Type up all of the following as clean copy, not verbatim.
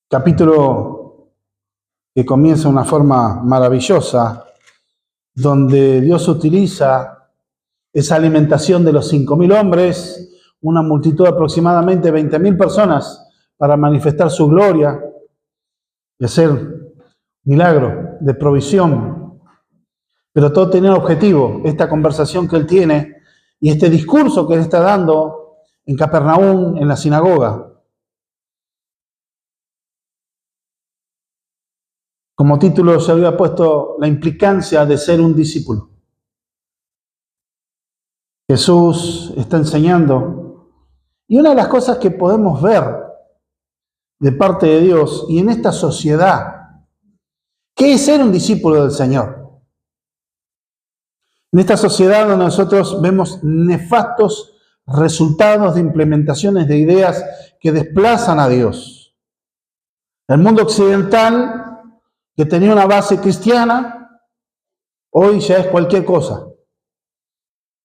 capítulo que comienza de una forma maravillosa, donde Dios utiliza esa alimentación de los 5.000 hombres, una multitud de aproximadamente 20.000 personas, para manifestar su gloria y hacer milagro de provisión. Pero todo tenía un objetivo, esta conversación que él tiene y este discurso que él está dando en Capernaum, en la sinagoga. Como título se había puesto la implicancia de ser un discípulo. Jesús está enseñando. Y una de las cosas que podemos ver de parte de Dios y en esta sociedad, ¿qué es ser un discípulo del Señor? En esta sociedad donde nosotros vemos nefastos resultados de implementaciones de ideas que desplazan a Dios. El mundo occidental, que tenía una base cristiana, hoy ya es cualquier cosa.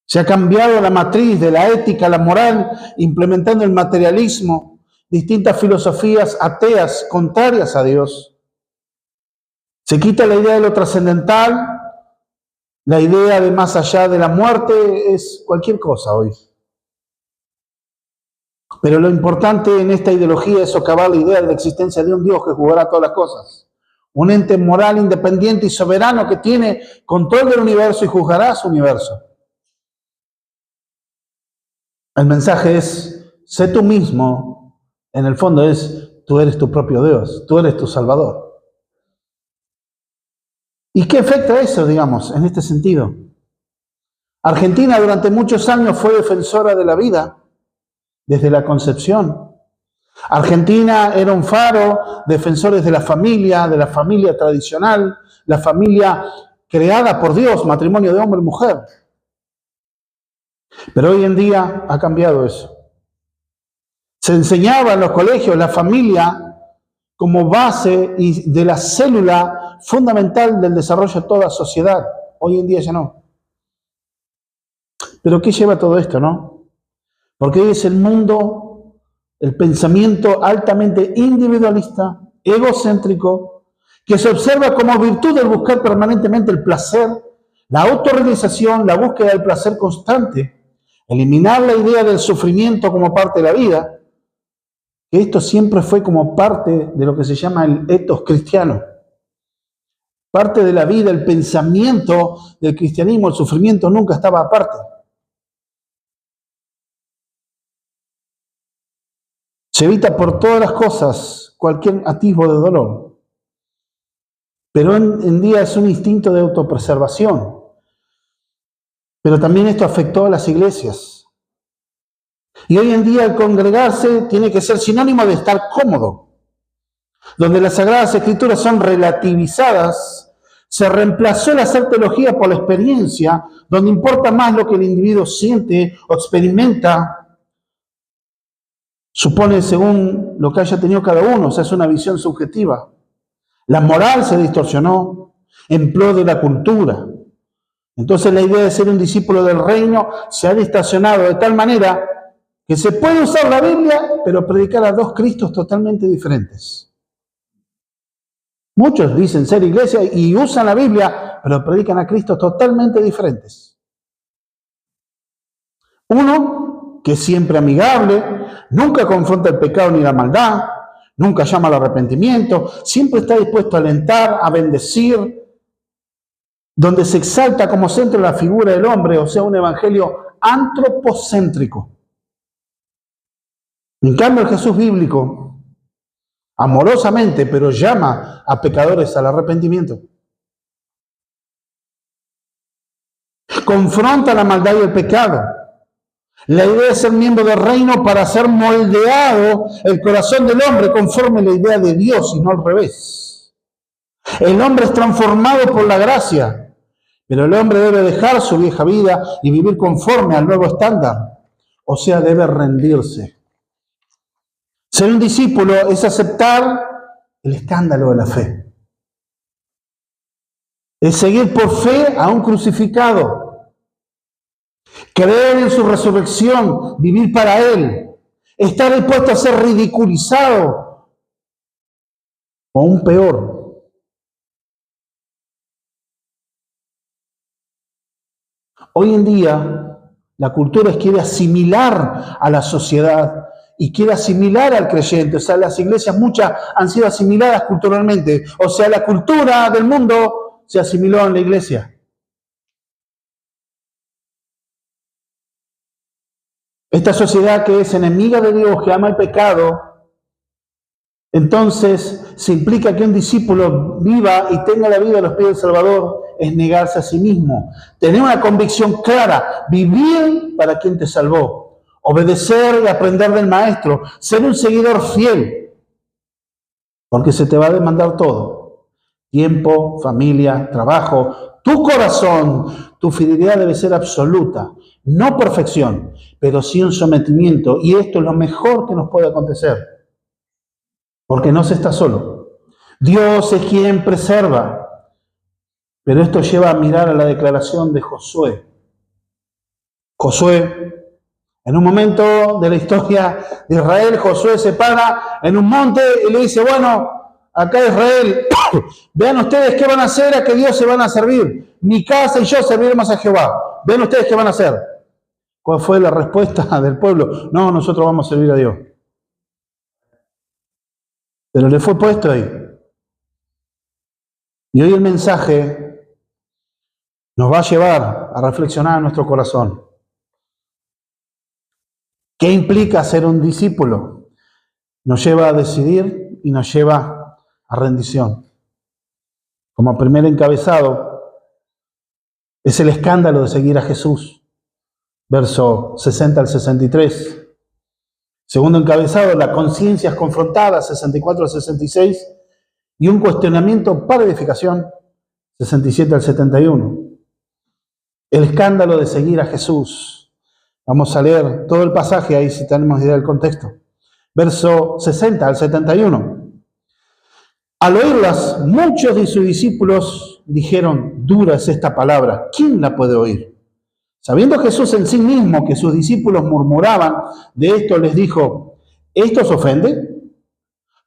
Se ha cambiado la matriz de la ética, la moral, implementando el materialismo, distintas filosofías ateas contrarias a Dios. Se quita la idea de lo trascendental, la idea de más allá de la muerte, es cualquier cosa hoy. Pero lo importante en esta ideología es socavar la idea de la existencia de un Dios que jugará todas las cosas. Un ente moral, independiente y soberano que tiene control del universo y juzgará su universo. El mensaje es, sé tú mismo, en el fondo es, tú eres tu propio Dios, tú eres tu Salvador. ¿Y qué afecta eso, digamos, en este sentido? Argentina durante muchos años fue defensora de la vida, desde la concepción. Argentina era un faro, defensores de la familia tradicional, la familia creada por Dios, matrimonio de hombre y mujer. Pero hoy en día ha cambiado eso. Se enseñaba en los colegios la familia como base y de la célula fundamental del desarrollo de toda sociedad. Hoy en día ya no. Pero ¿qué lleva todo esto, no? Porque hoy es el mundo, el pensamiento altamente individualista, egocéntrico, que se observa como virtud el buscar permanentemente el placer, la autorrealización, la búsqueda del placer constante, eliminar la idea del sufrimiento como parte de la vida, que esto siempre fue como parte de lo que se llama el ethos cristiano. Parte de la vida, el pensamiento del cristianismo, el sufrimiento nunca estaba aparte. Se evita por todas las cosas cualquier atisbo de dolor. Pero en día es un instinto de autopreservación. Pero también esto afectó a las iglesias. Y hoy en día el congregarse tiene que ser sinónimo de estar cómodo. Donde las Sagradas Escrituras son relativizadas, se reemplazó la hacer teología por la experiencia, donde importa más lo que el individuo siente o experimenta, supone según lo que haya tenido cada uno, o sea, es una visión subjetiva. La moral se distorsionó en pro de la cultura. Entonces la idea de ser un discípulo del reino se ha distorsionado de tal manera que se puede usar la Biblia, pero predicar a dos Cristos totalmente diferentes. Muchos dicen ser iglesia y usan la Biblia, pero predican a Cristos totalmente diferentes. Uno que es siempre amigable, nunca confronta el pecado ni la maldad, nunca llama al arrepentimiento, siempre está dispuesto a alentar, a bendecir, donde se exalta como centro la figura del hombre, o sea, un evangelio antropocéntrico. En cambio, el Jesús bíblico, amorosamente, pero llama a pecadores al arrepentimiento. Confronta la maldad y el pecado. La idea es ser miembro del reino para ser moldeado el corazón del hombre conforme a la idea de Dios y no al revés. El hombre es transformado por la gracia, pero el hombre debe dejar su vieja vida y vivir conforme al nuevo estándar, o sea, debe rendirse. Ser un discípulo es aceptar el escándalo de la fe. Es seguir por fe a un crucificado. creer en su resurrección, vivir para Él, estar dispuesto a ser ridiculizado, o aún peor, hoy en día la cultura quiere asimilar a la sociedad y quiere asimilar al creyente. O sea, las iglesias muchas han sido asimiladas culturalmente. O sea, la cultura del mundo se asimiló en la iglesia. Esta sociedad que es enemiga de Dios, que ama el pecado, entonces se implica que un discípulo viva y tenga la vida a los pies del Salvador, es negarse a sí mismo, tener una convicción clara, vivir para quien te salvó, obedecer y aprender del Maestro, ser un seguidor fiel, porque se te va a demandar todo: tiempo, familia, trabajo, tu corazón. Tu fidelidad debe ser absoluta, no perfección, pero sí un sometimiento, y esto es lo mejor que nos puede acontecer, porque no se está solo. Dios es quien preserva. Pero esto lleva a mirar a la declaración de Josué. Josué, en un momento de la historia de Israel, Josué se para en un monte y le dice: bueno, acá Israel, vean ustedes qué van a hacer, a qué Dios se van a servir. Mi casa y yo serviremos a Jehová. Vean ustedes qué van a hacer. ¿Cuál fue la respuesta del pueblo? No, nosotros vamos a servir a Dios. Pero le fue puesto ahí. Y hoy el mensaje nos va a llevar a reflexionar en nuestro corazón. ¿Qué implica ser un discípulo? Nos lleva a decidir y nos lleva a rendición. Como primer encabezado, es el escándalo de seguir a Jesús. Verso 60 al 63. Segundo encabezado, la conciencia es confrontada, 64 al 66. Y un cuestionamiento para edificación, 67 al 71. El escándalo de seguir a Jesús. Vamos a leer todo el pasaje ahí si tenemos idea del contexto. Verso 60 al 71. Al oírlas, muchos de sus discípulos dijeron: dura es esta palabra, ¿quién la puede oír? Sabiendo Jesús en sí mismo que sus discípulos murmuraban de esto, les dijo: ¿esto os ofende?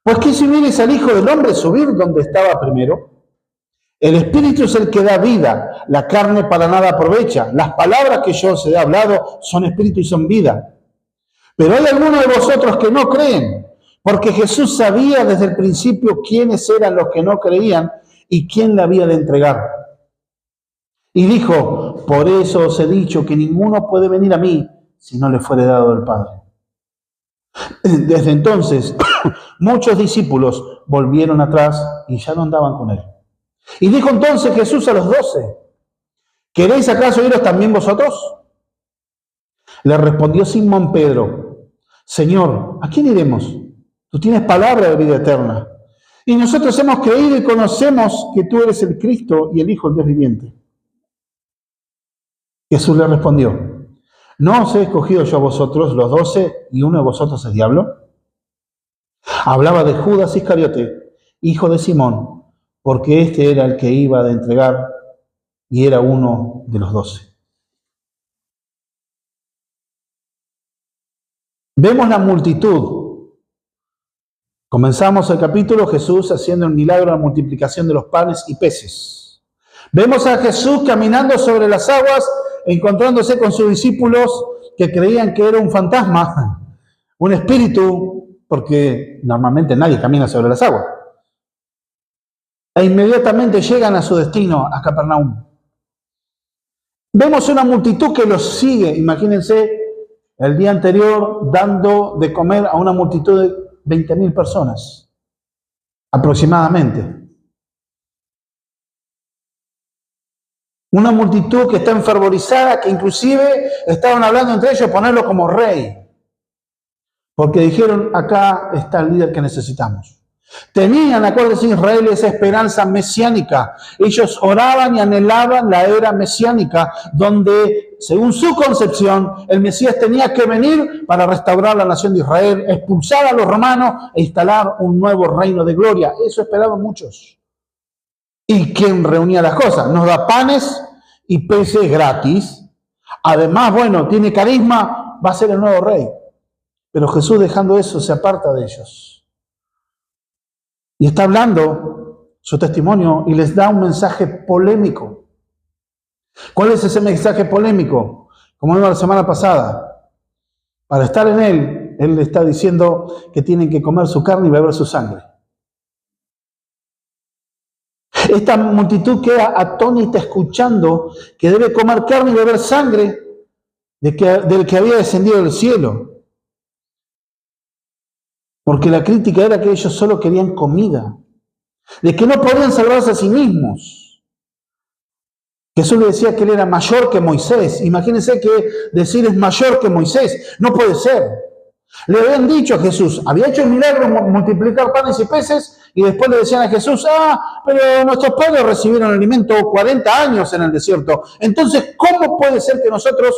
Pues ¿qué si vieres al Hijo del Hombre subir donde estaba primero? El Espíritu es el que da vida, la carne para nada aprovecha. Las palabras que yo os he hablado son espíritu y son vida. Pero hay algunos de vosotros que no creen, porque Jesús sabía desde el principio quiénes eran los que no creían y quién le había de entregar. Y dijo: por eso os he dicho que ninguno puede venir a mí si no le fuere dado del Padre. Desde entonces, muchos discípulos volvieron atrás y ya no andaban con él. Y dijo entonces Jesús a los 12: ¿queréis acaso iros también vosotros? Le respondió Simón Pedro: Señor, ¿a quién iremos? Tú tienes palabra de vida eterna. Y nosotros hemos creído y conocemos que tú eres el Cristo y el Hijo del Dios viviente. Jesús le respondió: ¿no os he escogido yo a vosotros los 12 y uno de vosotros es diablo? Hablaba de Judas Iscariote, hijo de Simón, porque este era el que iba a entregar y era uno de los 12. Vemos la multitud. Comenzamos el capítulo Jesús haciendo el milagro de la multiplicación de los panes y peces. Vemos a Jesús caminando sobre las aguas, encontrándose con sus discípulos que creían que era un fantasma, un espíritu, porque normalmente nadie camina sobre las aguas. E inmediatamente llegan a su destino, a Capernaum. Vemos una multitud que los sigue. Imagínense el día anterior dando de comer a una multitud de 20.000 personas, aproximadamente. Una multitud que está enfervorizada, que inclusive estaban hablando entre ellos de ponerlo como rey. Porque dijeron: acá está el líder que necesitamos. Tenían, acuérdense, Israel, esa esperanza mesiánica. Ellos oraban y anhelaban la era mesiánica, donde, según su concepción, el Mesías tenía que venir para restaurar la nación de Israel, expulsar a los romanos e instalar un nuevo reino de gloria. Eso esperaban muchos. ¿Y quién reunía las cosas? Nos da panes y peces gratis. Además, bueno, tiene carisma, va a ser el nuevo rey. Pero Jesús, dejando eso, se aparta de ellos. Y está hablando su testimonio y les da un mensaje polémico. ¿Cuál es ese mensaje polémico? Como vimos la semana pasada, para estar en él le está diciendo que tienen que comer su carne y beber su sangre. Esta multitud queda atónita escuchando que debe comer carne y beber sangre del que había descendido del cielo. Porque la crítica era que ellos solo querían comida, de que no podían salvarse a sí mismos. Jesús le decía que él era mayor que Moisés. Imagínense que decir es mayor que Moisés. No puede ser. Le habían dicho a Jesús, había hecho el milagro de multiplicar panes y peces, y después le decían a Jesús, pero nuestros padres recibieron alimento 40 años en el desierto. Entonces, ¿cómo puede ser que nosotros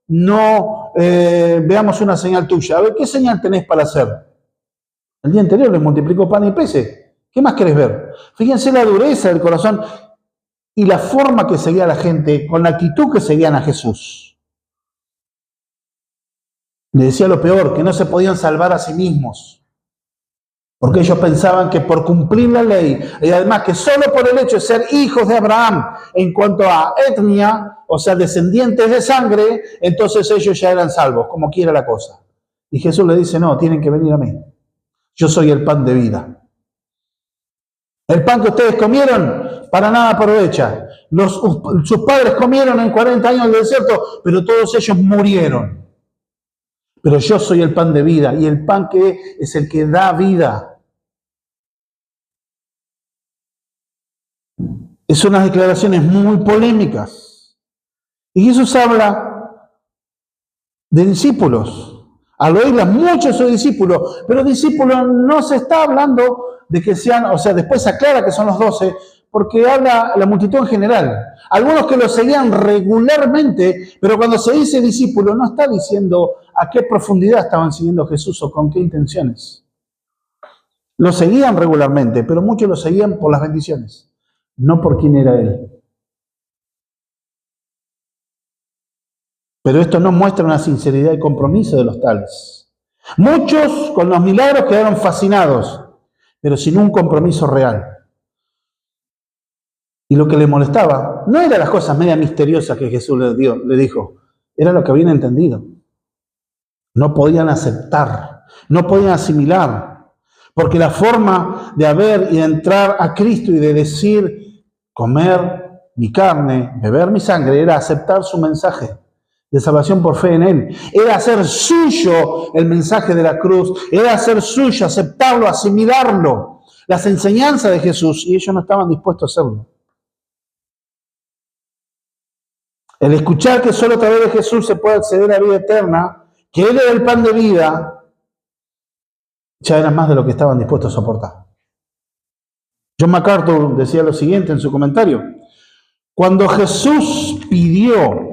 no veamos una señal tuya? A ver, ¿qué señal tenés para hacer? El día anterior les multiplicó pan y peces. ¿Qué más querés ver? Fíjense la dureza del corazón y la forma que seguía la gente, con la actitud que seguían a Jesús. Le decía lo peor, que no se podían salvar a sí mismos. Porque ellos pensaban que por cumplir la ley, y además que solo por el hecho de ser hijos de Abraham, en cuanto a etnia, o sea, descendientes de sangre, entonces ellos ya eran salvos, como quiera la cosa. Y Jesús le dice, no, tienen que venir a mí. Yo soy el pan de vida. El pan que ustedes comieron, para nada aprovecha. Sus padres comieron en 40 años del desierto, pero todos ellos murieron. Pero yo soy el pan de vida, y el pan que es el que da vida. Es unas declaraciones muy polémicas. Y Jesús habla de discípulos. Al oírlas, muchos son discípulos, pero discípulos no se está hablando de que sean, o sea, después se aclara que son los 12, porque habla la multitud en general. Algunos que lo seguían regularmente, pero cuando se dice discípulo, no está diciendo a qué profundidad estaban siguiendo a Jesús o con qué intenciones. Lo seguían regularmente, pero muchos lo seguían por las bendiciones, no por quién era Él. Pero esto no muestra una sinceridad y compromiso de los tales. Muchos con los milagros quedaron fascinados, pero sin un compromiso real. Y lo que le molestaba no eran las cosas media misteriosas que Jesús le dijo, era lo que habían entendido. No podían aceptar, no podían asimilar, porque la forma de haber y de entrar a Cristo y de decir, comer mi carne, beber mi sangre, era aceptar su mensaje de salvación por fe en Él. Era hacer suyo el mensaje de la cruz, era hacer suyo, aceptarlo, asimilarlo, las enseñanzas de Jesús, y ellos no estaban dispuestos a hacerlo. El escuchar que solo a través de Jesús se puede acceder a la vida eterna, que Él era el pan de vida, ya era más de lo que estaban dispuestos a soportar. John MacArthur decía lo siguiente en su comentario: cuando Jesús pidió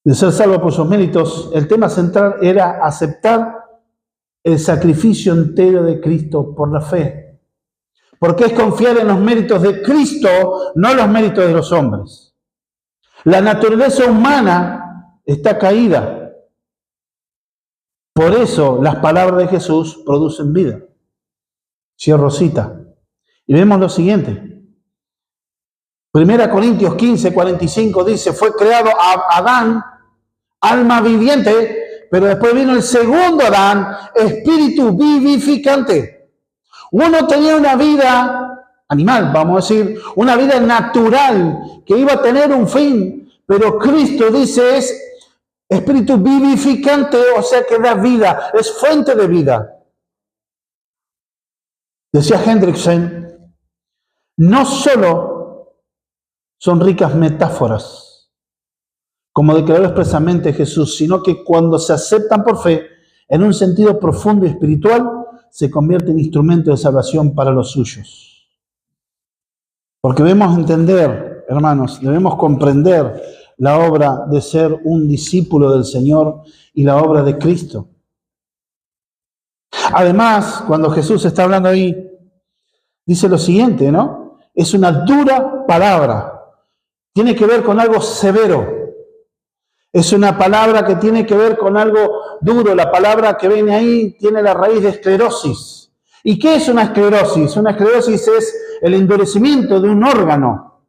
de ser salvo por sus méritos, el tema central era aceptar el sacrificio entero de Cristo por la fe. Porque es confiar en los méritos de Cristo, no los méritos de los hombres. La naturaleza humana está caída. Por eso las palabras de Jesús producen vida. Cierro cita. Y vemos lo siguiente. 1 Corintios 15, 45 dice, fue creado Adán, alma viviente, pero después vino el segundo Adán, espíritu vivificante. Uno tenía una vida animal, vamos a decir, una vida natural, que iba a tener un fin, pero Cristo dice es espíritu vivificante, o sea que da vida, es fuente de vida. Decía Hendrickson, no solo son ricas metáforas, como declaró expresamente Jesús, sino que cuando se aceptan por fe, en un sentido profundo y espiritual, se convierte en instrumento de salvación para los suyos. Porque debemos entender, hermanos, debemos comprender la obra de ser un discípulo del Señor y la obra de Cristo. Además, cuando Jesús está hablando ahí, dice lo siguiente, ¿no? Es una dura palabra. tiene que ver con algo severo. Es una palabra que tiene que ver con algo duro. La palabra que viene ahí tiene la raíz de esclerosis. ¿Y qué es una esclerosis? Una esclerosis es el endurecimiento de un órgano,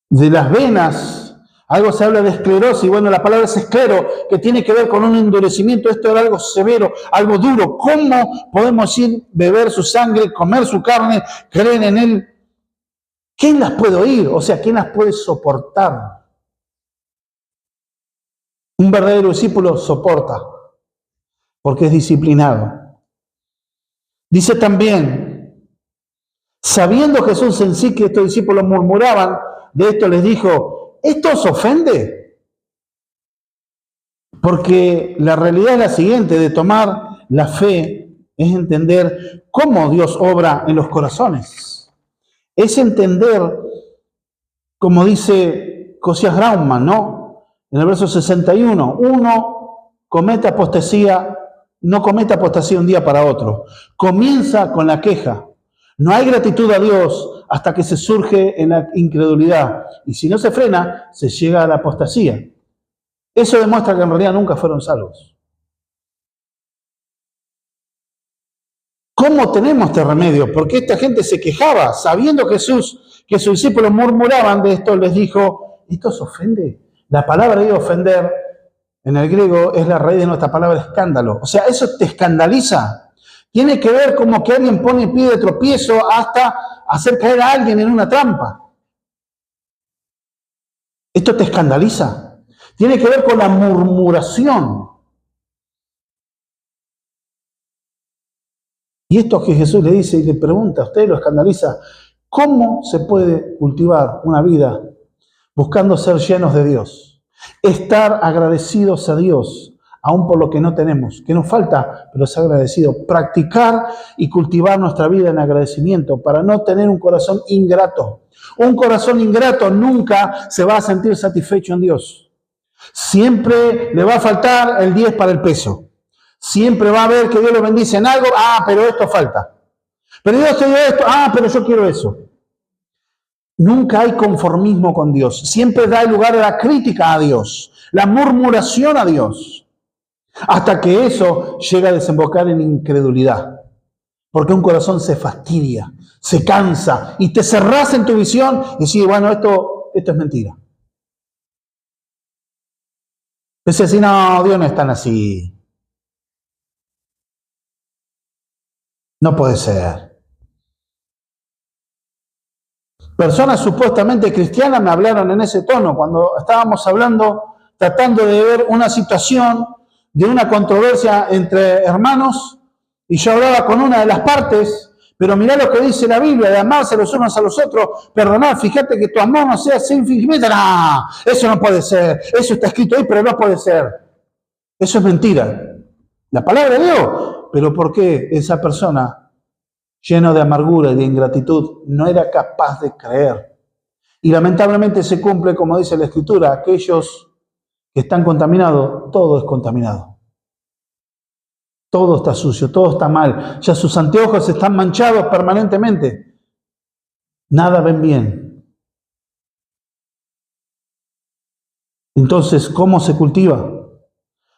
de las venas. Algo se habla de esclerosis. Bueno, la palabra es esclero, que tiene que ver con un endurecimiento. Esto era algo severo, algo duro. ¿Cómo podemos ir, beber su sangre, comer su carne, creer en él? ¿Quién las puede oír? O sea, ¿quién las puede soportar? Un verdadero discípulo soporta, porque es disciplinado. Dice también, sabiendo Jesús en sí que estos discípulos murmuraban, de esto les dijo, ¿esto os ofende? Porque la realidad es la siguiente, de tomar la fe es entender cómo Dios obra en los corazones. Es entender, como dice Josías Grauman, ¿no? En el verso 61, uno comete apostasía, no comete apostasía un día para otro. Comienza con la queja. No hay gratitud a Dios hasta que se surge en la incredulidad. Y si no se frena, se llega a la apostasía. Eso demuestra que en realidad nunca fueron salvos. ¿Cómo tenemos este remedio? Porque esta gente se quejaba, sabiendo Jesús que sus discípulos murmuraban de esto, les dijo, ¿esto os ofende? La palabra de ofender en el griego es la raíz de nuestra palabra escándalo. O sea, eso te escandaliza. Tiene que ver como que alguien pone pie de tropiezo hasta hacer caer a alguien en una trampa. Esto te escandaliza. Tiene que ver con la murmuración. Y esto que Jesús le dice y le pregunta, a usted lo escandaliza, ¿cómo se puede cultivar una vida buscando ser llenos de Dios? Estar agradecidos a Dios, aún por lo que no tenemos, que nos falta, pero ser agradecido. Practicar y cultivar nuestra vida en agradecimiento para no tener un corazón ingrato. Un corazón ingrato nunca se va a sentir satisfecho en Dios. Siempre le va a faltar el 10 para el peso. Siempre va a ver que Dios lo bendice en algo, pero esto falta. Pero Dios te dio esto, pero yo quiero eso. Nunca hay conformismo con Dios. Siempre da lugar a la crítica a Dios, la murmuración a Dios, hasta que eso llega a desembocar en incredulidad. Porque un corazón se fastidia, se cansa y te cerrás en tu visión y decís, bueno, esto es mentira. Pensé así, no, Dios no es tan así. No puede ser. Personas supuestamente cristianas me hablaron en ese tono cuando estábamos hablando, tratando de ver una situación de una controversia entre hermanos, y yo hablaba con una de las partes, pero mirá lo que dice la Biblia, de amarse los unos a los otros, perdonar, fíjate que tu amor no sea sin fingimiento. No, eso no puede ser, eso está escrito ahí, pero no puede ser. Eso es mentira. La palabra de Dios, pero ¿por qué esa persona, lleno de amargura y de ingratitud, no era capaz de creer? Y lamentablemente se cumple, como dice la Escritura, aquellos que están contaminados, todo es contaminado. Todo está sucio, todo está mal. Ya sus anteojos están manchados permanentemente. Nada ven bien. Entonces, ¿cómo se cultiva?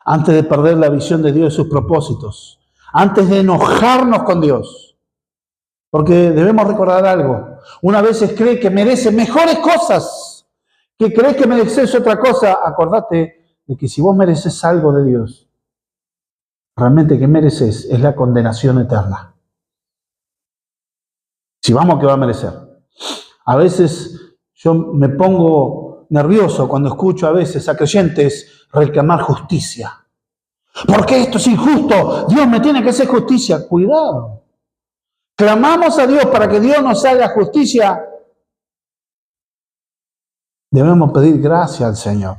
Antes de perder la visión de Dios y sus propósitos. Antes de enojarnos con Dios. Porque debemos recordar algo. Una vez cree que merece mejores cosas, que crees que mereces otra cosa. Acordate de que si vos mereces algo de Dios, realmente que mereces es la condenación eterna. Si vamos, que va a merecer. A veces yo me pongo nervioso cuando escucho a veces a creyentes reclamar justicia. ¿Por qué esto es injusto? Dios me tiene que hacer justicia. Cuidado. Clamamos a Dios para que Dios nos haga justicia. Debemos pedir gracia al Señor.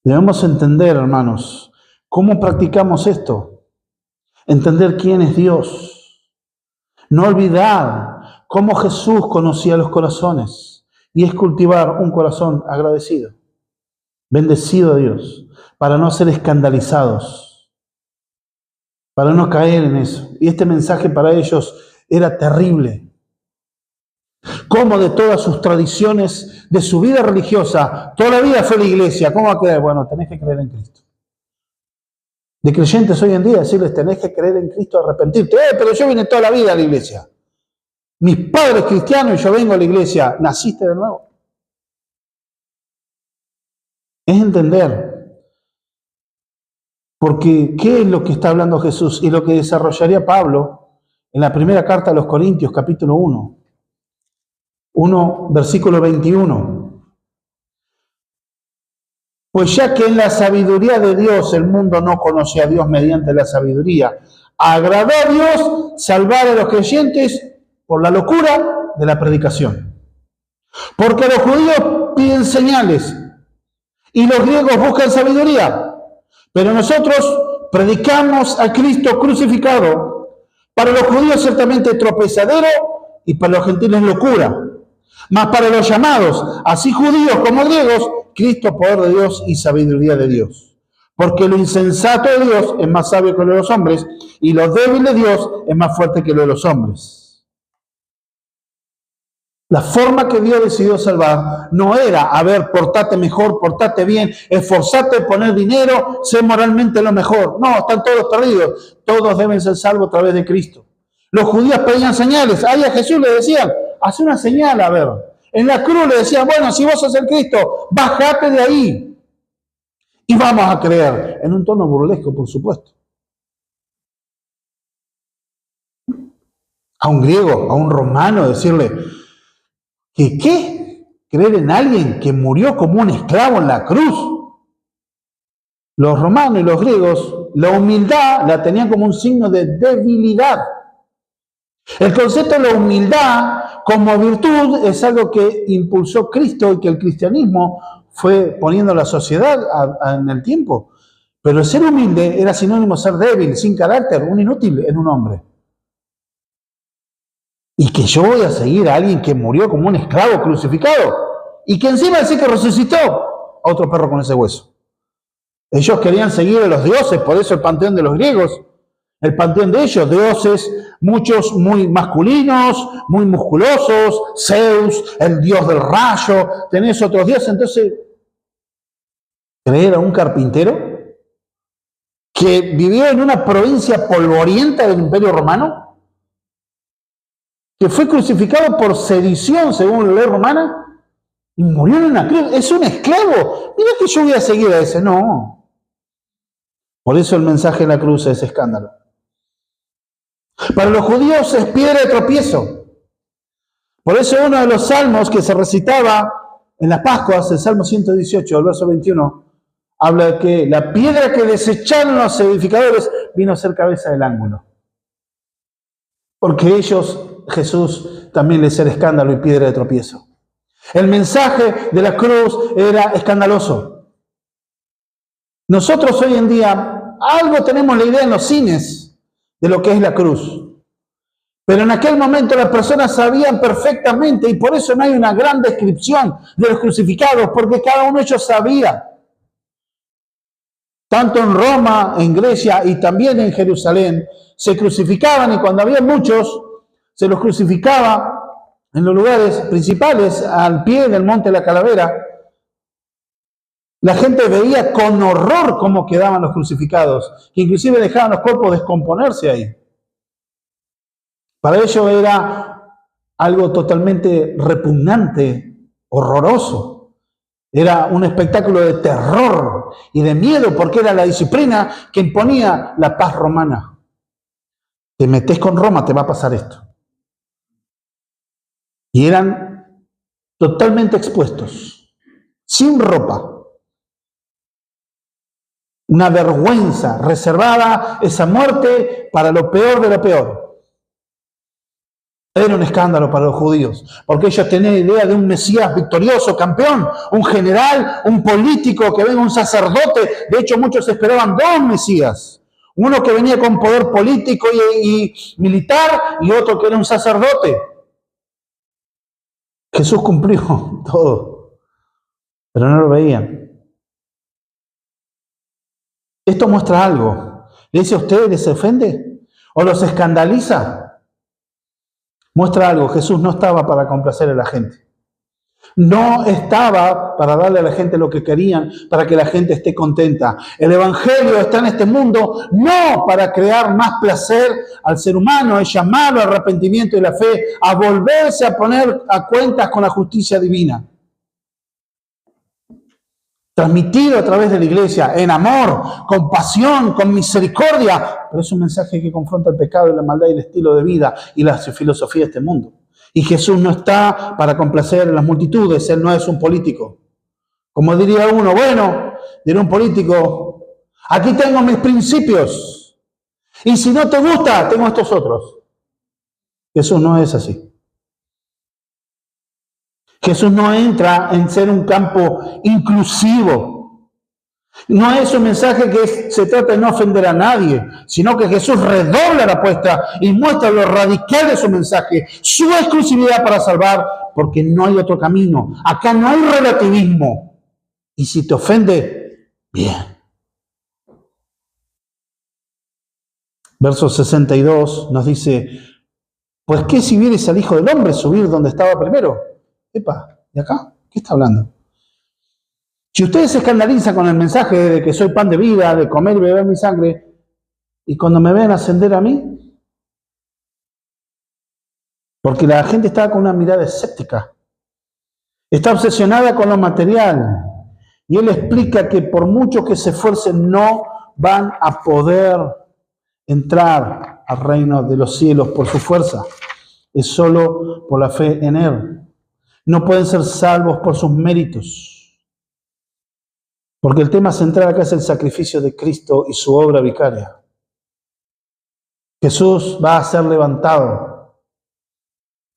Debemos entender, hermanos, cómo practicamos esto. Entender quién es Dios. No olvidar cómo Jesús conocía los corazones. Y es cultivar un corazón agradecido, bendecido a Dios, para no ser escandalizados, para no caer en eso. Y este mensaje para ellos era terrible. Cómo de todas sus tradiciones, de su vida religiosa, toda la vida fue la iglesia. ¿Cómo va a creer? Bueno, tenés que creer en Cristo. De creyentes hoy en día decirles, tenés que creer en Cristo, arrepentirte. Pero yo vine toda la vida a la iglesia. Mis padres cristianos y yo vengo a la iglesia. ¿Naciste de nuevo? Es entender. Porque, ¿qué es lo que está hablando Jesús? Y lo que desarrollaría Pablo en la primera carta a los Corintios, capítulo 1, versículo 21. Pues ya que en la sabiduría de Dios el mundo no conoció a Dios mediante la sabiduría, agradó a Dios salvar a los creyentes por la locura de la predicación. Porque los judíos piden señales y los griegos buscan sabiduría. Pero nosotros predicamos a Cristo crucificado, para los judíos ciertamente tropezadero y para los gentiles locura. Mas para los llamados, así judíos como griegos, Cristo poder de Dios y sabiduría de Dios. Porque lo insensato de Dios es más sabio que lo de los hombres, y lo débil de Dios es más fuerte que lo de los hombres. La forma que Dios decidió salvar no era, a ver, portate mejor, portate bien, esforzate, poner dinero, sé moralmente lo mejor. No, están todos perdidos. Todos deben ser salvos a través de Cristo. Los judíos pedían señales. Ahí a Jesús le decían, haz una señal, a ver. En la cruz le decían, bueno, si vos sos el Cristo, bajate de ahí. Y vamos a creer. En un tono burlesco, por supuesto. A un griego, a un romano, decirle, ¿qué? Creer en alguien que murió como un esclavo en la cruz. Los romanos y los griegos, la humildad la tenían como un signo de debilidad. El concepto de la humildad como virtud es algo que impulsó Cristo y que el cristianismo fue poniendo a la sociedad en el tiempo. Pero el ser humilde era sinónimo de ser débil, sin carácter, un inútil en un hombre. Y que yo voy a seguir a alguien que murió como un esclavo crucificado y que encima dice que resucitó a otro perro con ese hueso. Ellos querían seguir a los dioses, por eso el panteón de los griegos, el panteón de ellos, dioses, muchos muy masculinos, muy musculosos, Zeus, el dios del rayo, tenés otros dioses. Entonces, creer a un carpintero que vivió en una provincia polvorienta del Imperio Romano, que fue crucificado por sedición, según la ley romana, y murió en una cruz. Es un esclavo. Mira que yo voy a seguir a ese. No. Por eso el mensaje de la cruz es escándalo. Para los judíos es piedra de tropiezo. Por eso uno de los salmos que se recitaba en las Pascuas, el Salmo 118, el verso 21, habla de que la piedra que desecharon los edificadores vino a ser cabeza del ángulo. Porque ellos, Jesús, también les era escándalo y piedra de tropiezo. El mensaje de la cruz era escandaloso. Nosotros hoy en día algo tenemos la idea en los cines de lo que es la cruz. Pero en aquel momento las personas sabían perfectamente y por eso no hay una gran descripción de los crucificados, porque cada uno de ellos sabía. Tanto en Roma, en Grecia y también en Jerusalén, se crucificaban y cuando había muchos, se los crucificaba en los lugares principales, al pie del Monte de la Calavera. La gente veía con horror cómo quedaban los crucificados, que inclusive dejaban los cuerpos descomponerse ahí. Para ellos era algo totalmente repugnante, horroroso. Era un espectáculo de terror y de miedo porque era la disciplina que imponía la paz romana. Te metés con Roma, te va a pasar esto. Y eran totalmente expuestos, sin ropa. Una vergüenza, reservada esa muerte para lo peor de lo peor. Era un escándalo para los judíos, porque ellos tenían idea de un Mesías victorioso, campeón, un general, un político, que venga un sacerdote. De hecho, muchos esperaban dos Mesías. Uno que venía con poder político y militar y otro que era un sacerdote. Jesús cumplió todo, pero no lo veían. Esto muestra algo. ¿Le dice a ustedes, les ofende? ¿O los escandaliza? Muestra algo, Jesús no estaba para complacer a la gente. No estaba para darle a la gente lo que querían, para que la gente esté contenta. El Evangelio está en este mundo no para crear más placer al ser humano, es llamarlo al arrepentimiento y la fe, a volverse a poner a cuentas con la justicia divina. Transmitido a través de la iglesia, en amor, con pasión, con misericordia. Pero es un mensaje que confronta el pecado y la maldad y el estilo de vida y la filosofía de este mundo. Y Jesús no está para complacer a las multitudes, Él no es un político. Como diría uno, bueno, diría un político, aquí tengo mis principios, y si no te gusta, tengo estos otros. Jesús no es así. Jesús no entra en ser un campo inclusivo. No es un mensaje que se trata de no ofender a nadie, sino que Jesús redobla la apuesta y muestra lo radical de su mensaje, su exclusividad para salvar, porque no hay otro camino. Acá no hay relativismo. Y si te ofende, bien. Verso 62 nos dice, pues ¿qué si vieres al Hijo del Hombre subir donde estaba primero? Epa, ¿y acá? ¿Qué está hablando? Si ustedes se escandalizan con el mensaje de que soy pan de vida, de comer y beber mi sangre, y cuando me ven ascender a mí, porque la gente está con una mirada escéptica, está obsesionada con lo material, y él explica que por mucho que se esfuercen no van a poder entrar al reino de los cielos por su fuerza, es solo por la fe en él. No pueden ser salvos por sus méritos. Porque el tema central acá es el sacrificio de Cristo y su obra vicaria. Jesús va a ser levantado.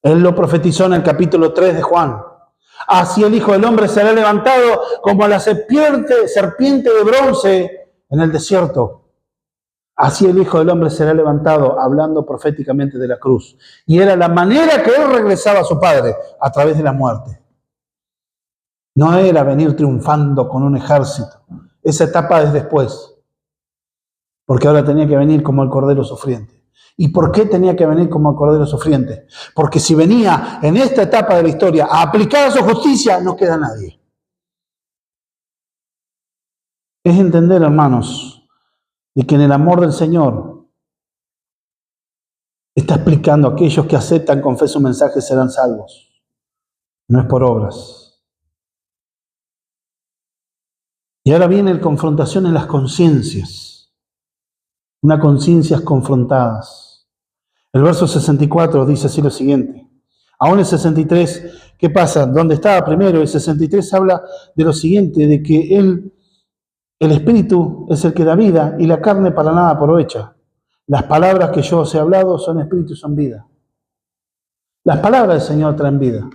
Él lo profetizó en el capítulo 3 de Juan. Así el Hijo del Hombre será levantado como la serpiente de bronce en el desierto. Así el Hijo del Hombre será levantado, hablando proféticamente de la cruz. Y era la manera que Él regresaba a su Padre, a través de la muerte. No era venir triunfando con un ejército. Esa etapa es después. Porque ahora tenía que venir como el Cordero Sufriente. ¿Y por qué tenía que venir como el Cordero Sufriente? Porque si venía en esta etapa de la historia a aplicar su justicia, no queda nadie. Es entender, hermanos, de que en el amor del Señor está explicando a aquellos que aceptan con fe su mensaje serán salvos. No es por obras. Y ahora viene la confrontación en las conciencias. Unas conciencias confrontadas. El verso 64 dice así lo siguiente. Aún el 63, ¿qué pasa? Donde estaba primero, el 63 habla de lo siguiente, de que el espíritu es el que da vida y la carne para nada aprovecha. Las palabras que yo os he hablado son espíritu y son vida. Las palabras del Señor traen vida.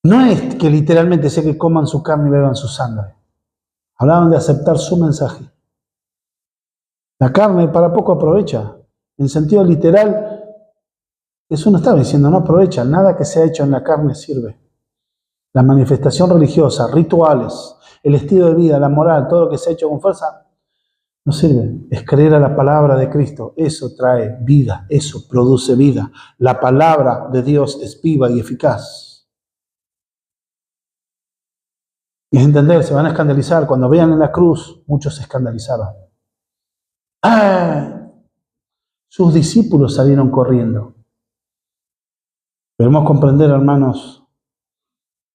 No es que literalmente sea que coman su carne y beban su sangre. Hablaban de aceptar su mensaje. La carne para poco aprovecha. En sentido literal, Jesús no estaba diciendo no aprovecha. Nada que sea hecho en la carne sirve. La manifestación religiosa, rituales, el estilo de vida, la moral, todo lo que se ha hecho con fuerza, no sirve. Es creer a la palabra de Cristo. Eso trae vida, eso produce vida. La palabra de Dios es viva y eficaz. Y es entender, se van a escandalizar. Cuando vean en la cruz, muchos se escandalizaron. ¡Ah! Sus discípulos salieron corriendo. Debemos comprender, hermanos,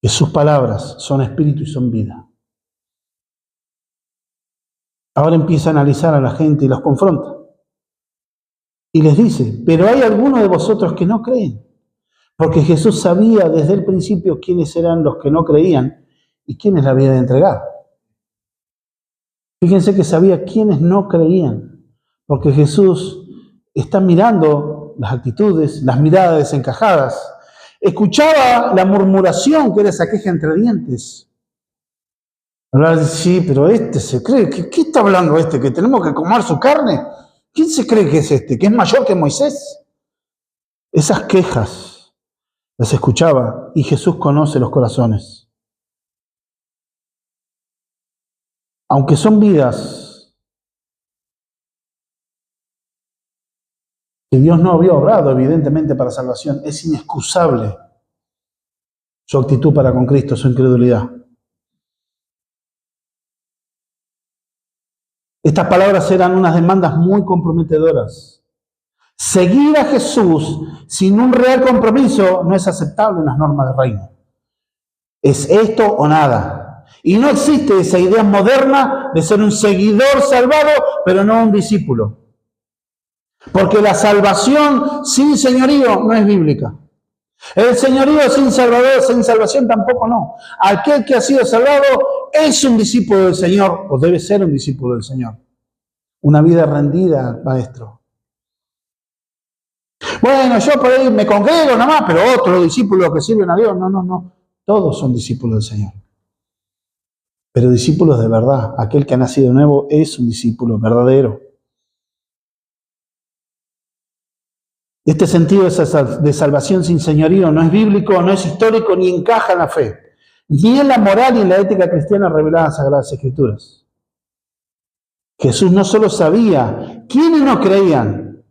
que sus palabras son espíritu y son vida. Ahora empieza a analizar a la gente y los confronta. Y les dice, pero hay algunos de vosotros que no creen. Porque Jesús sabía desde el principio quiénes eran los que no creían y quiénes la había de entregar. Fíjense que sabía quiénes no creían. Porque Jesús está mirando las actitudes, las miradas desencajadas. Escuchaba la murmuración que era esa queja entre dientes. Hablar, sí, pero este se cree, ¿qué está hablando este? ¿Que tenemos que comer su carne? ¿Quién se cree que es este? ¿Que es mayor que Moisés? Esas quejas las escuchaba y Jesús conoce los corazones. Aunque son vidas que Dios no había obrado evidentemente para salvación. Es inexcusable su actitud para con Cristo, su incredulidad. Estas palabras eran unas demandas muy comprometedoras. Seguir a Jesús sin un real compromiso no es aceptable en las normas del reino. Es esto o nada. Y no existe esa idea moderna de ser un seguidor salvado, pero no un discípulo. Porque la salvación sin señorío no es bíblica. El señorío sin salvador, sin salvación tampoco no. Aquel que ha sido salvado es un discípulo del Señor, o debe ser un discípulo del Señor. Una vida rendida al Maestro. Bueno, yo por ahí me congrego nomás, pero otros discípulos que sirven a Dios, no. Todos son discípulos del Señor. Pero discípulos de verdad. Aquel que ha nacido de nuevo es un discípulo verdadero. Este sentido de salvación sin señorío no es bíblico, no es histórico, ni encaja en la fe, ni en la moral y en la ética cristiana revelada en las Sagradas Escrituras. Jesús no solo sabía quiénes no creían,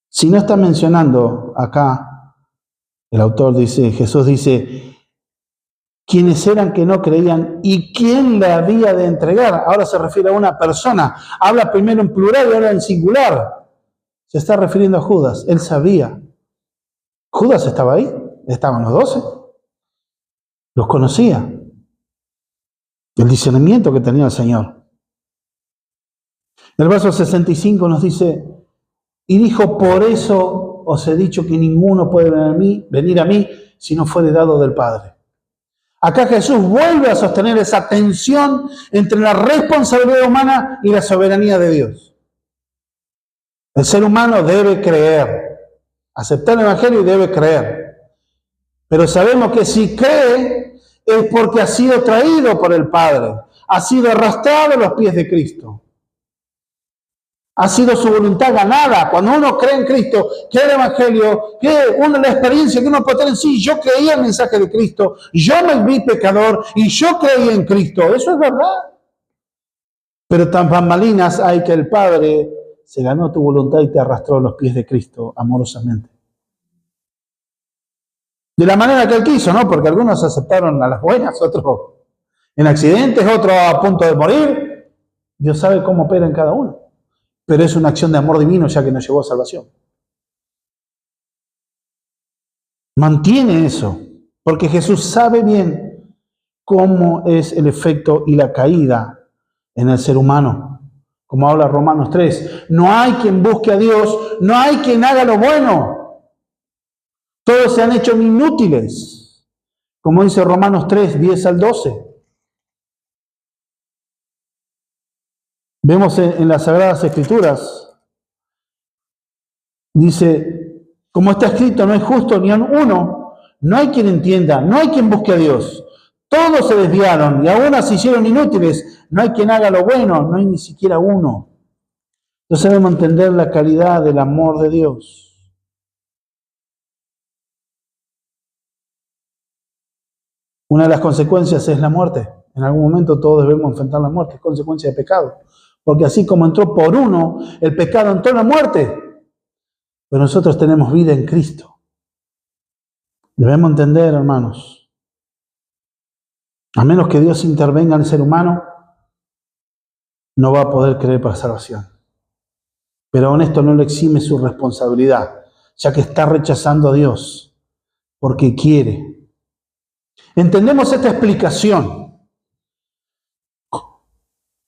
sino está mencionando acá, el autor dice, Jesús dice, quiénes eran que no creían y quién le había de entregar. Ahora se refiere a una persona, habla primero en plural y ahora en singular. Se está refiriendo a Judas. Él sabía. Judas estaba ahí. Estaban los 12. Los conocía. El discernimiento que tenía el Señor. El verso 65 nos dice, y dijo, por eso os he dicho que ninguno puede venir a mí si no fuere dado del Padre. Acá Jesús vuelve a sostener esa tensión entre la responsabilidad humana y la soberanía de Dios. El ser humano debe creer, aceptar el Evangelio y debe creer. Pero sabemos que si cree es porque ha sido traído por el Padre, ha sido arrastrado a los pies de Cristo. Ha sido su voluntad ganada. Cuando uno cree en Cristo, cree el Evangelio, cree la experiencia que uno puede tener, sí, yo creía el mensaje de Cristo, yo me vi pecador y yo creí en Cristo. Eso es verdad. Pero tan bambalinas hay que el Padre se ganó tu voluntad y te arrastró a los pies de Cristo amorosamente. De la manera que Él quiso, ¿no? Porque algunos aceptaron a las buenas, otros en accidentes, otros a punto de morir. Dios sabe cómo opera en cada uno. Pero es una acción de amor divino ya que nos llevó a salvación. Mantiene eso, porque Jesús sabe bien cómo es el efecto y la caída en el ser humano. Como habla Romanos 3, no hay quien busque a Dios, no hay quien haga lo bueno. Todos se han hecho inútiles, como dice Romanos 3, 10 al 12. Vemos en las Sagradas Escrituras, dice, como está escrito, no hay justo ni uno, no hay quien entienda, no hay quien busque a Dios. Todos se desviaron y aún se hicieron inútiles. No hay quien haga lo bueno, no hay ni siquiera uno. Entonces debemos entender la calidad del amor de Dios. Una de las consecuencias es la muerte. En algún momento todos debemos enfrentar la muerte, es consecuencia de pecado. Porque así como entró por uno, el pecado entró en la muerte. Pero nosotros tenemos vida en Cristo. Debemos entender, hermanos. A menos que Dios intervenga en el ser humano, no va a poder creer para salvación. Pero aún esto no le exime su responsabilidad, ya que está rechazando a Dios porque quiere. Entendemos esta explicación,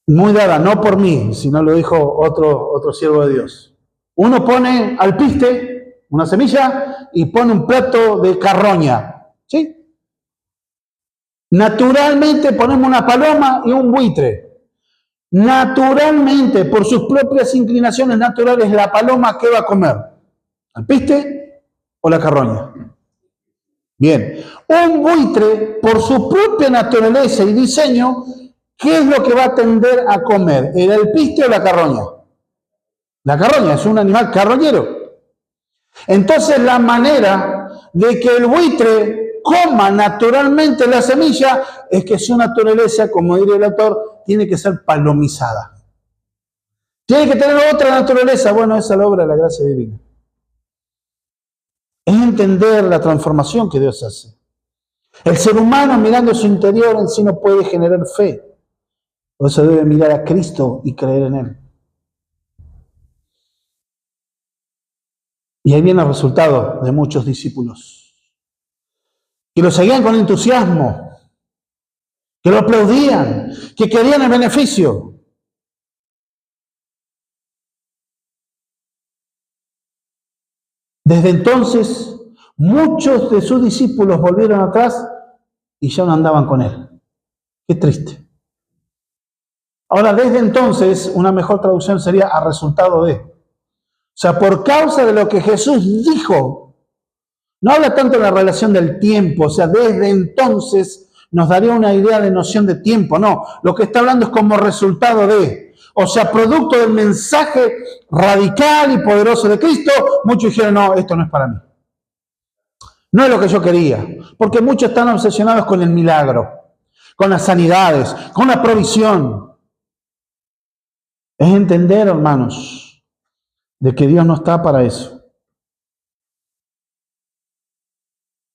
muy dada, no por mí, sino lo dijo otro siervo de Dios. Uno pone alpiste, una semilla, y pone un plato de carroña, ¿sí? Naturalmente ponemos una paloma y un buitre. Naturalmente, por sus propias inclinaciones naturales, la paloma, ¿qué va a comer? ¿Alpiste o la carroña? Bien. Un buitre, por su propia naturaleza y diseño, ¿qué es lo que va a tender a comer? ¿El alpiste o la carroña? La carroña es un animal carroñero. Entonces, la manera de que el buitre coma naturalmente la semilla es que su naturaleza, como diría el autor, tiene que ser palomizada. Tiene que tener otra naturaleza. Bueno, esa es la obra de la gracia divina. Es entender la transformación que Dios hace. El ser humano mirando su interior en sí no puede generar fe. Por eso debe mirar a Cristo y creer en Él. Y ahí viene el resultado de muchos discípulos, que lo seguían con entusiasmo, que lo aplaudían, que querían el beneficio. Desde entonces, muchos de sus discípulos volvieron atrás y ya no andaban con Él. Qué triste. Ahora, desde entonces, una mejor traducción sería a resultado de. O sea, por causa de lo que Jesús dijo, no habla tanto de la relación del tiempo, o sea, desde entonces nos daría una idea de noción de tiempo, no, lo que está hablando es como resultado de, o sea, producto del mensaje radical y poderoso de Cristo, muchos dijeron, no, esto no es para mí. No es lo que yo quería, porque muchos están obsesionados con el milagro, con las sanidades, con la provisión. Es entender, hermanos, de que Dios no está para eso.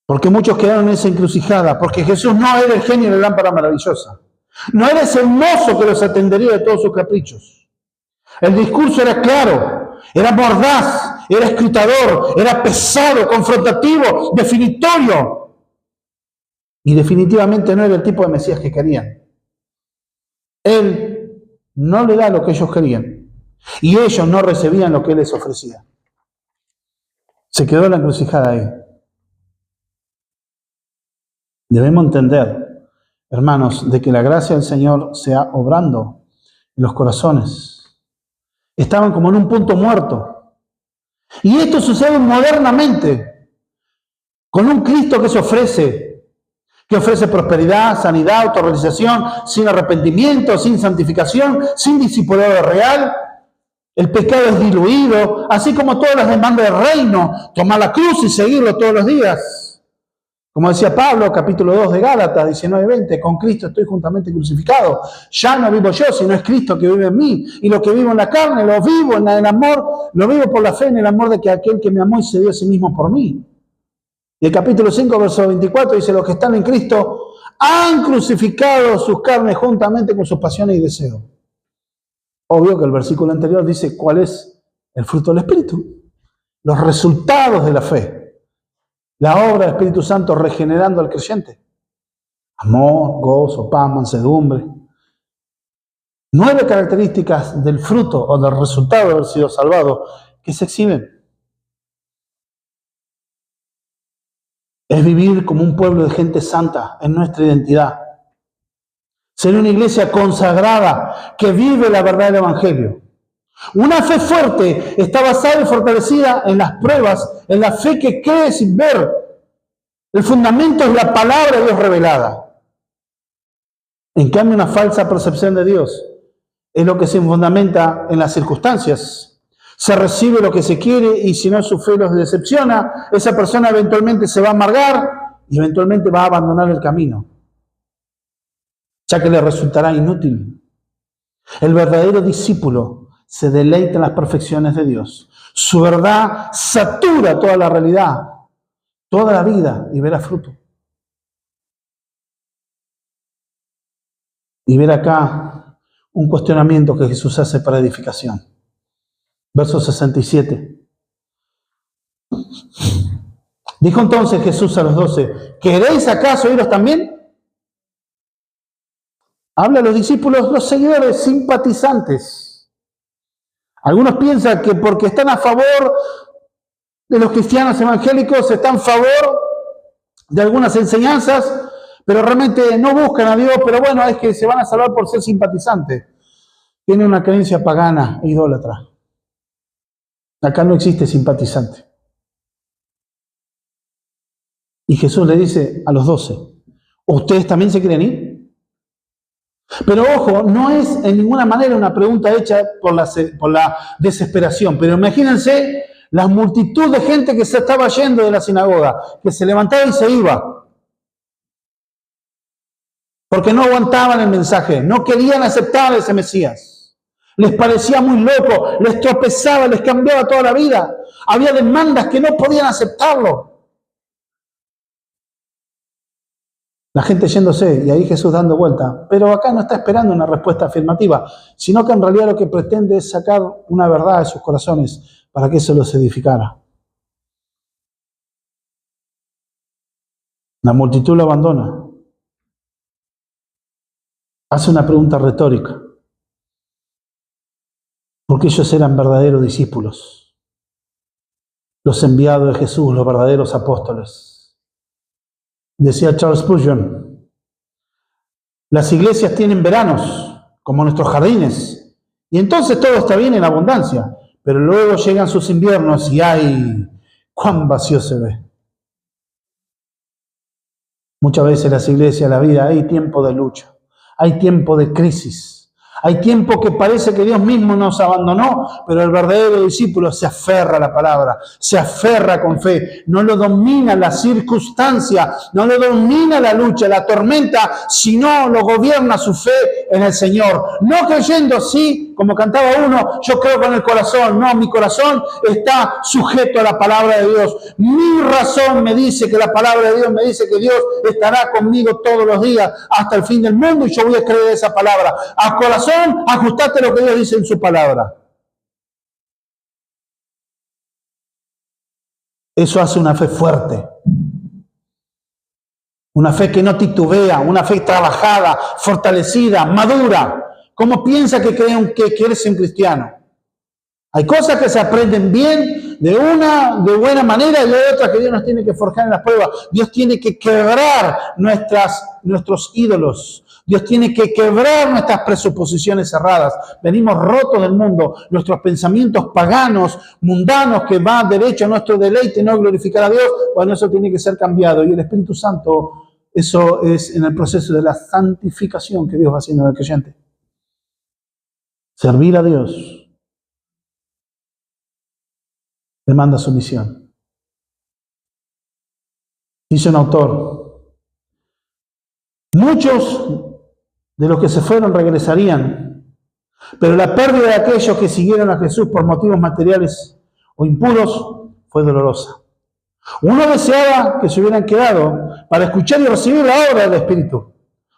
Porque muchos quedaron en esa encrucijada, porque Jesús no era el genio de la lámpara maravillosa. No era ese mozo que los atendería de todos sus caprichos. El discurso era claro, era mordaz, era escrutador, era pesado, confrontativo, definitorio. Y definitivamente no era el tipo de Mesías que querían. Él no le da lo que ellos querían. Y ellos no recibían lo que Él les ofrecía. Se quedó la encrucijada ahí. Debemos entender, hermanos, de que la gracia del Señor sea obrando en los corazones. Estaban como en un punto muerto. Y esto sucede modernamente, con un Cristo que ofrece prosperidad, sanidad, autorrealización, sin arrepentimiento, sin santificación, sin discipulado real. El pecado es diluido, así como todas las demandas del reino, tomar la cruz y seguirlo todos los días. Como decía Pablo, capítulo 2 de Gálatas, 19-20, con Cristo estoy juntamente crucificado. Ya no vivo yo, sino es Cristo que vive en mí. Y lo que vivo en la carne, lo vivo en el amor, lo vivo por la fe en el amor de que aquel que me amó y se dio a sí mismo por mí. Y el capítulo 5, verso 24 dice, los que están en Cristo han crucificado sus carnes juntamente con sus pasiones y deseos. Obvio que el versículo anterior dice cuál es el fruto del Espíritu. Los resultados de la fe. La obra del Espíritu Santo regenerando al creyente. Amor, gozo, paz, mansedumbre. 9 características del fruto o del resultado de haber sido salvado que se exhiben. Es vivir como un pueblo de gente santa en nuestra identidad. Ser una iglesia consagrada que vive la verdad del Evangelio. Una fe fuerte está basada y fortalecida en las pruebas, en la fe que cree sin ver. El fundamento es la palabra de Dios revelada. En cambio, una falsa percepción de Dios es lo que se fundamenta en las circunstancias. Se recibe lo que se quiere y si no su fe los decepciona, esa persona eventualmente se va a amargar y eventualmente va a abandonar el camino, ya que le resultará inútil. El verdadero discípulo se deleita en las perfecciones de Dios. Su verdad satura toda la realidad, toda la vida y verá fruto. Y ver acá un cuestionamiento que Jesús hace para edificación. Verso 67. Dijo entonces Jesús a los 12, ¿queréis acaso iros también? Habla a los discípulos, los seguidores, simpatizantes. Algunos piensan que porque están a favor de los cristianos evangélicos, están a favor de algunas enseñanzas, pero realmente no buscan a Dios, pero bueno, es que se van a salvar por ser simpatizantes. Tienen una creencia pagana e idólatra. Acá no existe simpatizante. Y Jesús le dice a los 12, ¿ustedes también se quieren ir? Pero ojo, no es en ninguna manera una pregunta hecha por la desesperación, pero imagínense la multitud de gente que se estaba yendo de la sinagoga, que se levantaba y se iba, porque no aguantaban el mensaje, no querían aceptar a ese Mesías. Les parecía muy loco, les tropezaba, les cambiaba toda la vida. Había demandas que no podían aceptarlo. La gente yéndose y ahí Jesús dando vuelta. Pero acá no está esperando una respuesta afirmativa, sino que en realidad lo que pretende es sacar una verdad de sus corazones para que eso los edificara. La multitud lo abandona. Hace una pregunta retórica. Porque ellos eran verdaderos discípulos. Los enviados de Jesús, los verdaderos apóstoles. Decía Charles Spurgeon, las iglesias tienen veranos, como nuestros jardines, y entonces todo está bien en abundancia, pero luego llegan sus inviernos y ¡ay! ¡Cuán vacío se ve! Muchas veces en las iglesias, en la vida, hay tiempo de lucha, hay tiempo de crisis, hay tiempo que parece que Dios mismo nos abandonó, pero el verdadero discípulo se aferra a la palabra, se aferra con fe, no lo domina la circunstancia, no lo domina la lucha, la tormenta, sino lo gobierna su fe en el Señor. No creyendo, sí, como cantaba uno, yo creo con el corazón, no, mi corazón está sujeto a la palabra de Dios. Mi razón me dice que la palabra de Dios me dice que Dios estará conmigo todos los días hasta el fin del mundo y yo voy a creer esa palabra. A corazón, ajustate lo que Dios dice en su palabra. Eso hace una fe fuerte. Una fe que no titubea, una fe trabajada, fortalecida, madura. ¿Cómo piensa que eres un cristiano? Hay cosas que se aprenden bien de buena manera y hay otras que Dios nos tiene que forjar en las pruebas. Dios tiene que quebrar nuestros ídolos. Dios tiene que quebrar nuestras presuposiciones cerradas. Venimos rotos del mundo, nuestros pensamientos paganos, mundanos, que van derecho a nuestro deleite, no glorificar a Dios, bueno, eso tiene que ser cambiado. Y el Espíritu Santo, eso es en el proceso de la santificación que Dios va haciendo en el creyente. Servir a Dios demanda sumisión. Dice un autor, muchos de los que se fueron regresarían, pero la pérdida de aquellos que siguieron a Jesús por motivos materiales o impuros fue dolorosa. Uno deseaba que se hubieran quedado para escuchar y recibir la obra del Espíritu.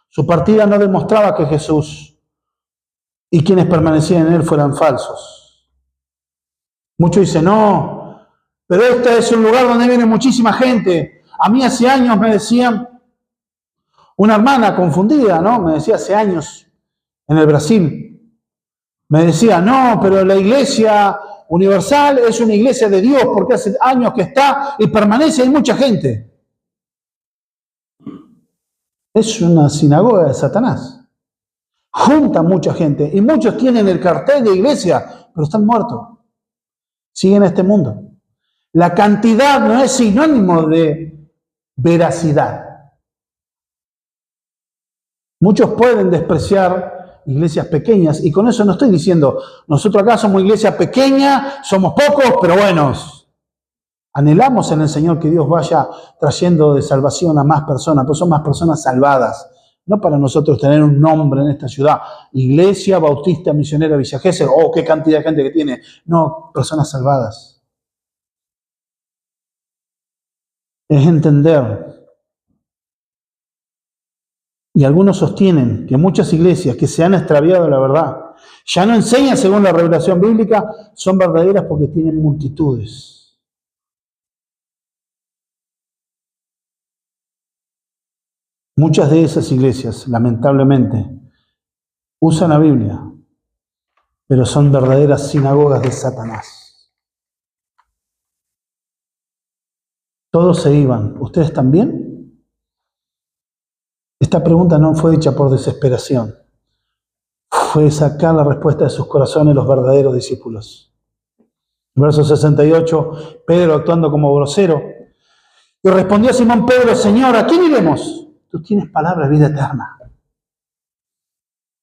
Su partida no demostraba que Jesús y quienes permanecían en él fueran falsos. Muchos dicen, no, pero este es un lugar donde viene muchísima gente. A mí hace años me decían, una hermana confundida, ¿no? Me decía hace años en el Brasil, me decía, no, pero la iglesia universal es una iglesia de Dios porque hace años que está y permanece, hay mucha gente. Es una sinagoga de Satanás. Junta mucha gente y muchos tienen el cartel de iglesia, pero están muertos. Siguen este mundo. La cantidad no es sinónimo de veracidad. Muchos pueden despreciar iglesias pequeñas y con eso no estoy diciendo, nosotros acá somos iglesia pequeña, somos pocos, pero buenos. Anhelamos en el Señor que Dios vaya trayendo de salvación a más personas, pues son más personas salvadas. No para nosotros tener un nombre en esta ciudad, Iglesia Bautista Misionera Villa Gesell, oh, qué cantidad de gente que tiene. No, personas salvadas. Es entender. Y algunos sostienen que muchas iglesias que se han extraviado de la verdad, ya no enseñan según la revelación bíblica, son verdaderas porque tienen multitudes. Muchas de esas iglesias, lamentablemente, usan la Biblia, pero son verdaderas sinagogas de Satanás. Todos se iban. ¿Ustedes también? Esta pregunta no fue hecha por desesperación. Fue sacar la respuesta de sus corazones los verdaderos discípulos. Verso 68, Pedro actuando como grosero. Y respondió Simón Pedro, Señor, ¿a quién iremos? Tú tienes palabra de vida eterna.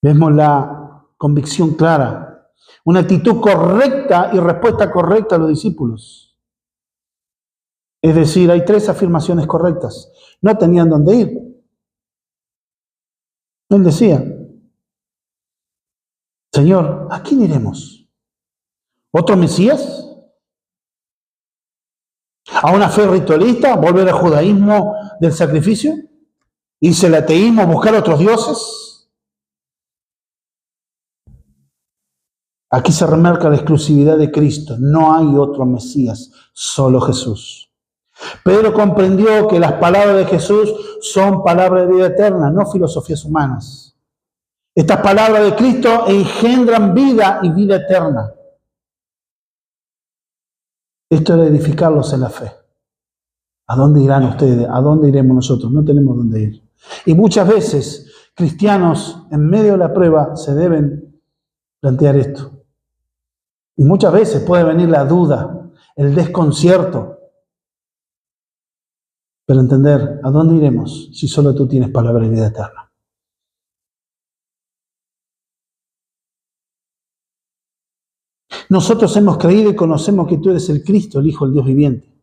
Vemos la convicción clara, una actitud correcta y respuesta correcta a los discípulos. Es decir, hay 3 afirmaciones correctas. No tenían dónde ir. Él decía, Señor, ¿a quién iremos? ¿Otro Mesías? ¿A una fe ritualista? ¿Volver al judaísmo del sacrificio? ¿Irse al ateísmo? ¿Buscar otros dioses? Aquí se remarca la exclusividad de Cristo. No hay otro Mesías, solo Jesús. Pedro comprendió que las palabras de Jesús son palabras de vida eterna, no filosofías humanas. Estas palabras de Cristo engendran vida y vida eterna. Esto era edificarlos en la fe. ¿A dónde irán ustedes? ¿A dónde iremos nosotros? No tenemos dónde ir. Y muchas veces cristianos en medio de la prueba se deben plantear esto. Y muchas veces puede venir la duda, el desconcierto. Pero entender, ¿a dónde iremos si solo tú tienes palabra de vida eterna? Nosotros hemos creído y conocemos que tú eres el Cristo, el Hijo del Dios viviente.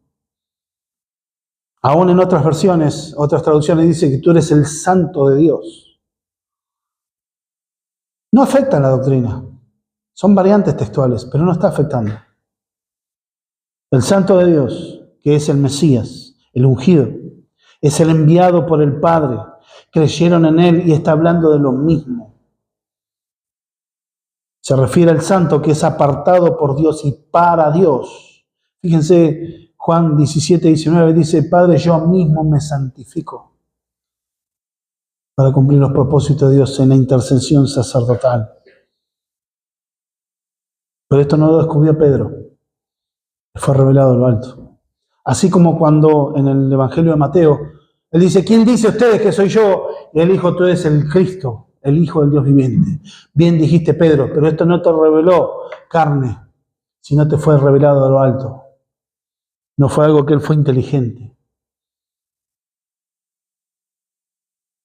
Aún en otras versiones, otras traducciones dice que tú eres el Santo de Dios. No afecta la doctrina. Son variantes textuales, pero no está afectando. El Santo de Dios, que es el Mesías, el ungido, es el enviado por el Padre. Creyeron en Él y está hablando de lo mismo. Se refiere al Santo que es apartado por Dios y para Dios. Fíjense, Juan 17:19 dice, Padre, yo mismo me santifico para cumplir los propósitos de Dios en la intercesión sacerdotal. Pero esto no lo descubrió Pedro, fue revelado de lo alto. Así como cuando en el Evangelio de Mateo, él dice, ¿quién dice ustedes que soy yo? Y él dijo, tú eres el Cristo, el Hijo del Dios viviente. Bien dijiste, Pedro, pero esto no te reveló carne, sino te fue revelado de lo alto. No fue algo que él fue inteligente.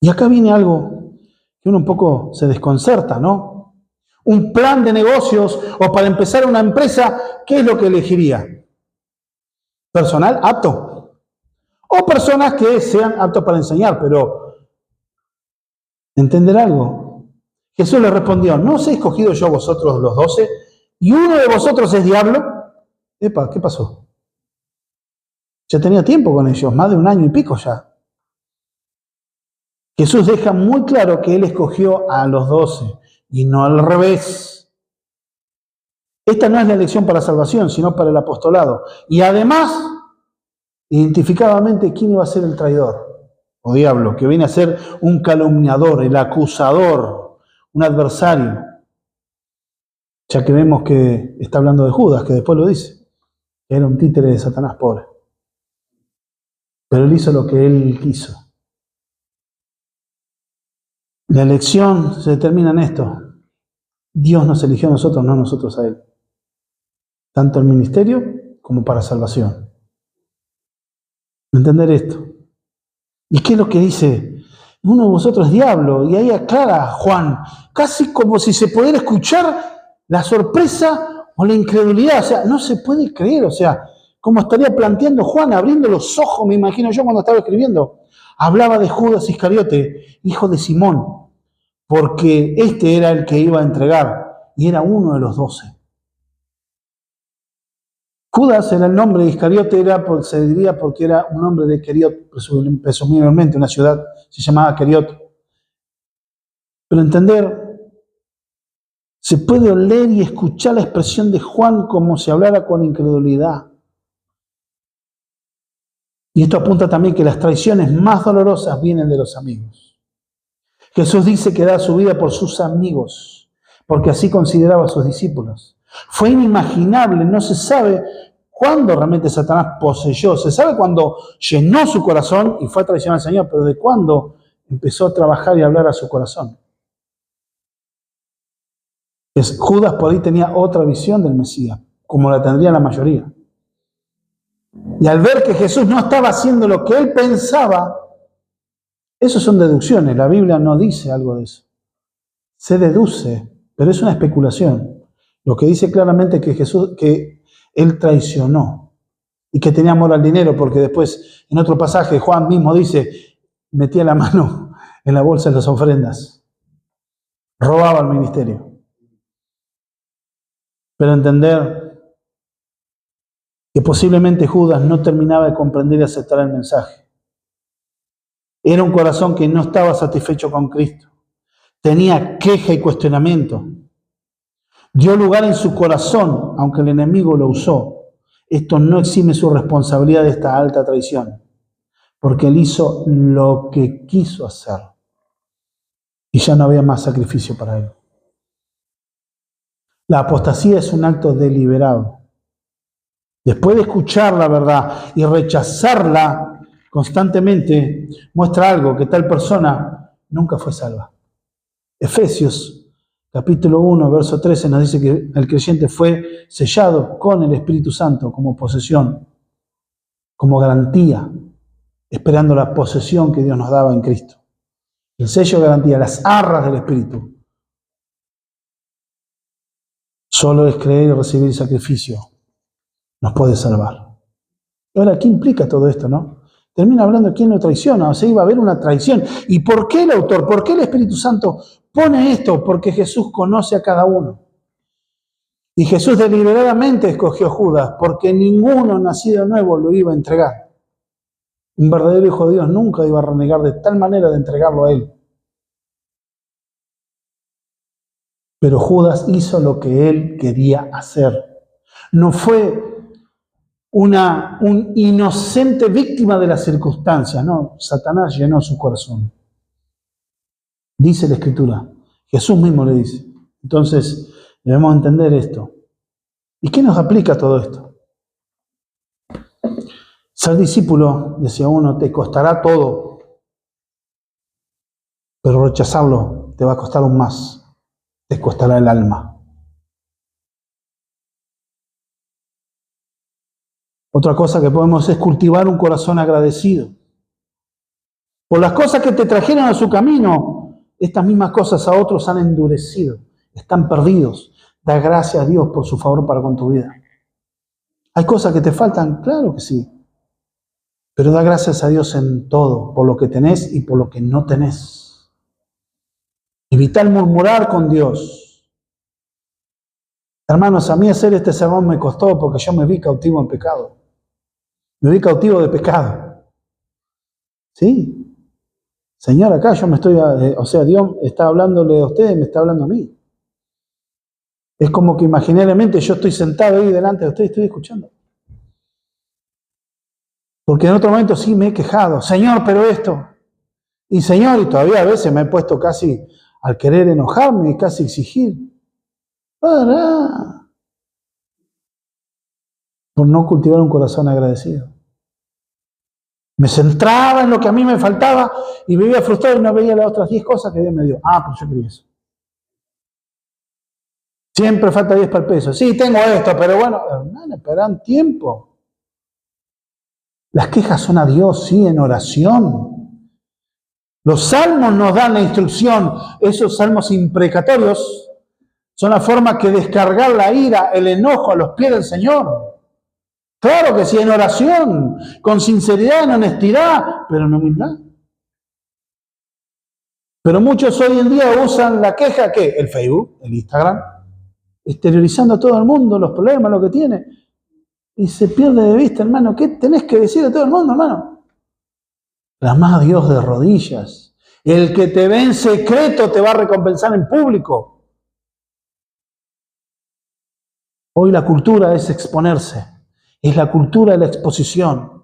Y acá viene algo que uno un poco se desconcerta, ¿no? Un plan de negocios o para empezar una empresa, ¿qué es lo que elegiría? ¿Personal apto? O personas que sean aptos para enseñar, pero entender algo. Jesús le respondió, ¿no os he escogido yo vosotros los 12? ¿Y uno de vosotros es diablo? Epa, ¿qué pasó? Ya tenía tiempo con ellos, más de 1 año y pico ya. Jesús deja muy claro que Él escogió a los 12 y no al revés. Esta no es la elección para salvación, sino para el apostolado. Y además, identificadamente, ¿quién iba a ser el traidor? O diablo, que viene a ser un calumniador, el acusador, un adversario. Ya que vemos que está hablando de Judas, que después lo dice, que era un títere de Satanás pobre. Pero él hizo lo que él quiso. La elección se determina en esto. Dios nos eligió a nosotros, no nosotros a Él. Tanto el ministerio como para salvación. ¿Entender esto? ¿Y qué es lo que dice? Uno de vosotros es diablo. Y ahí aclara Juan, casi como si se pudiera escuchar la sorpresa o la incredulidad. O sea, no se puede creer. O sea, como estaría planteando Juan, abriendo los ojos, me imagino yo cuando estaba escribiendo. Hablaba de Judas Iscariote, hijo de Simón, porque este era el que iba a entregar y era uno de los 12. Judas era el nombre de Iscariote, se diría porque era un nombre de Queriot, presumiblemente una ciudad se llamaba Queriot. Pero entender, se puede oler y escuchar la expresión de Juan como si hablara con incredulidad. Y esto apunta también que las traiciones más dolorosas vienen de los amigos. Jesús dice que da su vida por sus amigos, porque así consideraba a sus discípulos. Fue inimaginable, no se sabe cuándo realmente Satanás poseyó, se sabe cuándo llenó su corazón y fue a traicionar al Señor, pero de cuándo empezó a trabajar y a hablar a su corazón. Judas por ahí tenía otra visión del Mesías, como la tendría la mayoría. Y al ver que Jesús no estaba haciendo lo que él pensaba, eso son deducciones, la Biblia no dice algo de eso. Se deduce, pero es una especulación. Lo que dice claramente es que él traicionó y que tenía amor al dinero, porque después en otro pasaje Juan mismo dice, metía la mano en la bolsa de las ofrendas, robaba al ministerio. pero entender que posiblemente Judas no terminaba de comprender y aceptar el mensaje. Era un corazón que no estaba satisfecho con Cristo. Tenía queja y cuestionamiento. Dio lugar en su corazón, aunque el enemigo lo usó. Esto no exime su responsabilidad de esta alta traición, porque él hizo lo que quiso hacer y ya no había más sacrificio para él. La apostasía es un acto deliberado. Después de escuchar la verdad y rechazarla constantemente, muestra algo, que tal persona nunca fue salva. Efesios capítulo 1, verso 13 nos dice que el creyente fue sellado con el Espíritu Santo como posesión, como garantía, esperando la posesión que Dios nos daba en Cristo. El sello de garantía, las arras del Espíritu. Solo es creer y recibir sacrificio nos puede salvar. Ahora, ¿qué implica todo esto, no? Termina hablando de quién lo traiciona, o sea, iba a haber una traición. ¿Y por qué el autor, por qué el Espíritu Santo pone esto? Porque Jesús conoce a cada uno. Y Jesús deliberadamente escogió a Judas, porque ninguno nacido nuevo lo iba a entregar. Un verdadero hijo de Dios nunca iba a renegar de tal manera de entregarlo a él. Pero Judas hizo lo que él quería hacer. No fue un inocente víctima de las circunstancias, no. Satanás llenó su corazón. Dice la Escritura. Jesús mismo le dice. Entonces, debemos entender esto. ¿Y qué nos aplica todo esto? Ser discípulo, decía uno, te costará todo, pero rechazarlo te va a costar aún más. Te costará el alma. Otra cosa que podemos es cultivar un corazón agradecido. Por las cosas que te trajeron a su camino, estas mismas cosas a otros han endurecido, están perdidos. Da gracias a Dios por su favor para con tu vida. ¿Hay cosas que te faltan? Claro que sí. Pero da gracias a Dios en todo, por lo que tenés y por lo que no tenés. Evita el murmurar con Dios. Hermanos, a mí hacer este sermón me costó porque yo me vi cautivo en pecado. Me vi cautivo de pecado. ¿Sí? Señor, acá yo me estoy, Dios está hablándole a ustedes y me está hablando a mí. Es como que imaginariamente yo estoy sentado ahí delante de ustedes y estoy escuchando. Porque en otro momento sí me he quejado. Señor, pero esto. Y Señor, y todavía a veces me he puesto casi al querer enojarme y casi exigir. Para. Por no cultivar un corazón agradecido. Me centraba en lo que a mí me faltaba y vivía frustrado y no veía las otras 10 cosas que Dios me dio. Ah, pues yo quería eso. Siempre falta 10 para el peso. Sí, tengo esto, pero bueno, hermano, esperan tiempo. Las quejas son a Dios, sí, en oración. Los salmos nos dan la instrucción. Esos salmos imprecatorios son la forma que descargar la ira, el enojo a los pies del Señor. Claro que sí, en oración, con sinceridad, en honestidad, pero en humildad. Pero muchos hoy en día usan la queja, ¿qué? El Facebook, el Instagram, exteriorizando a todo el mundo los problemas, lo que tiene. Y se pierde de vista, hermano. ¿Qué tenés que decir a todo el mundo, hermano? Clamá a Dios de rodillas. El que te ve en secreto te va a recompensar en público. Hoy la cultura es exponerse. Es la cultura de la exposición.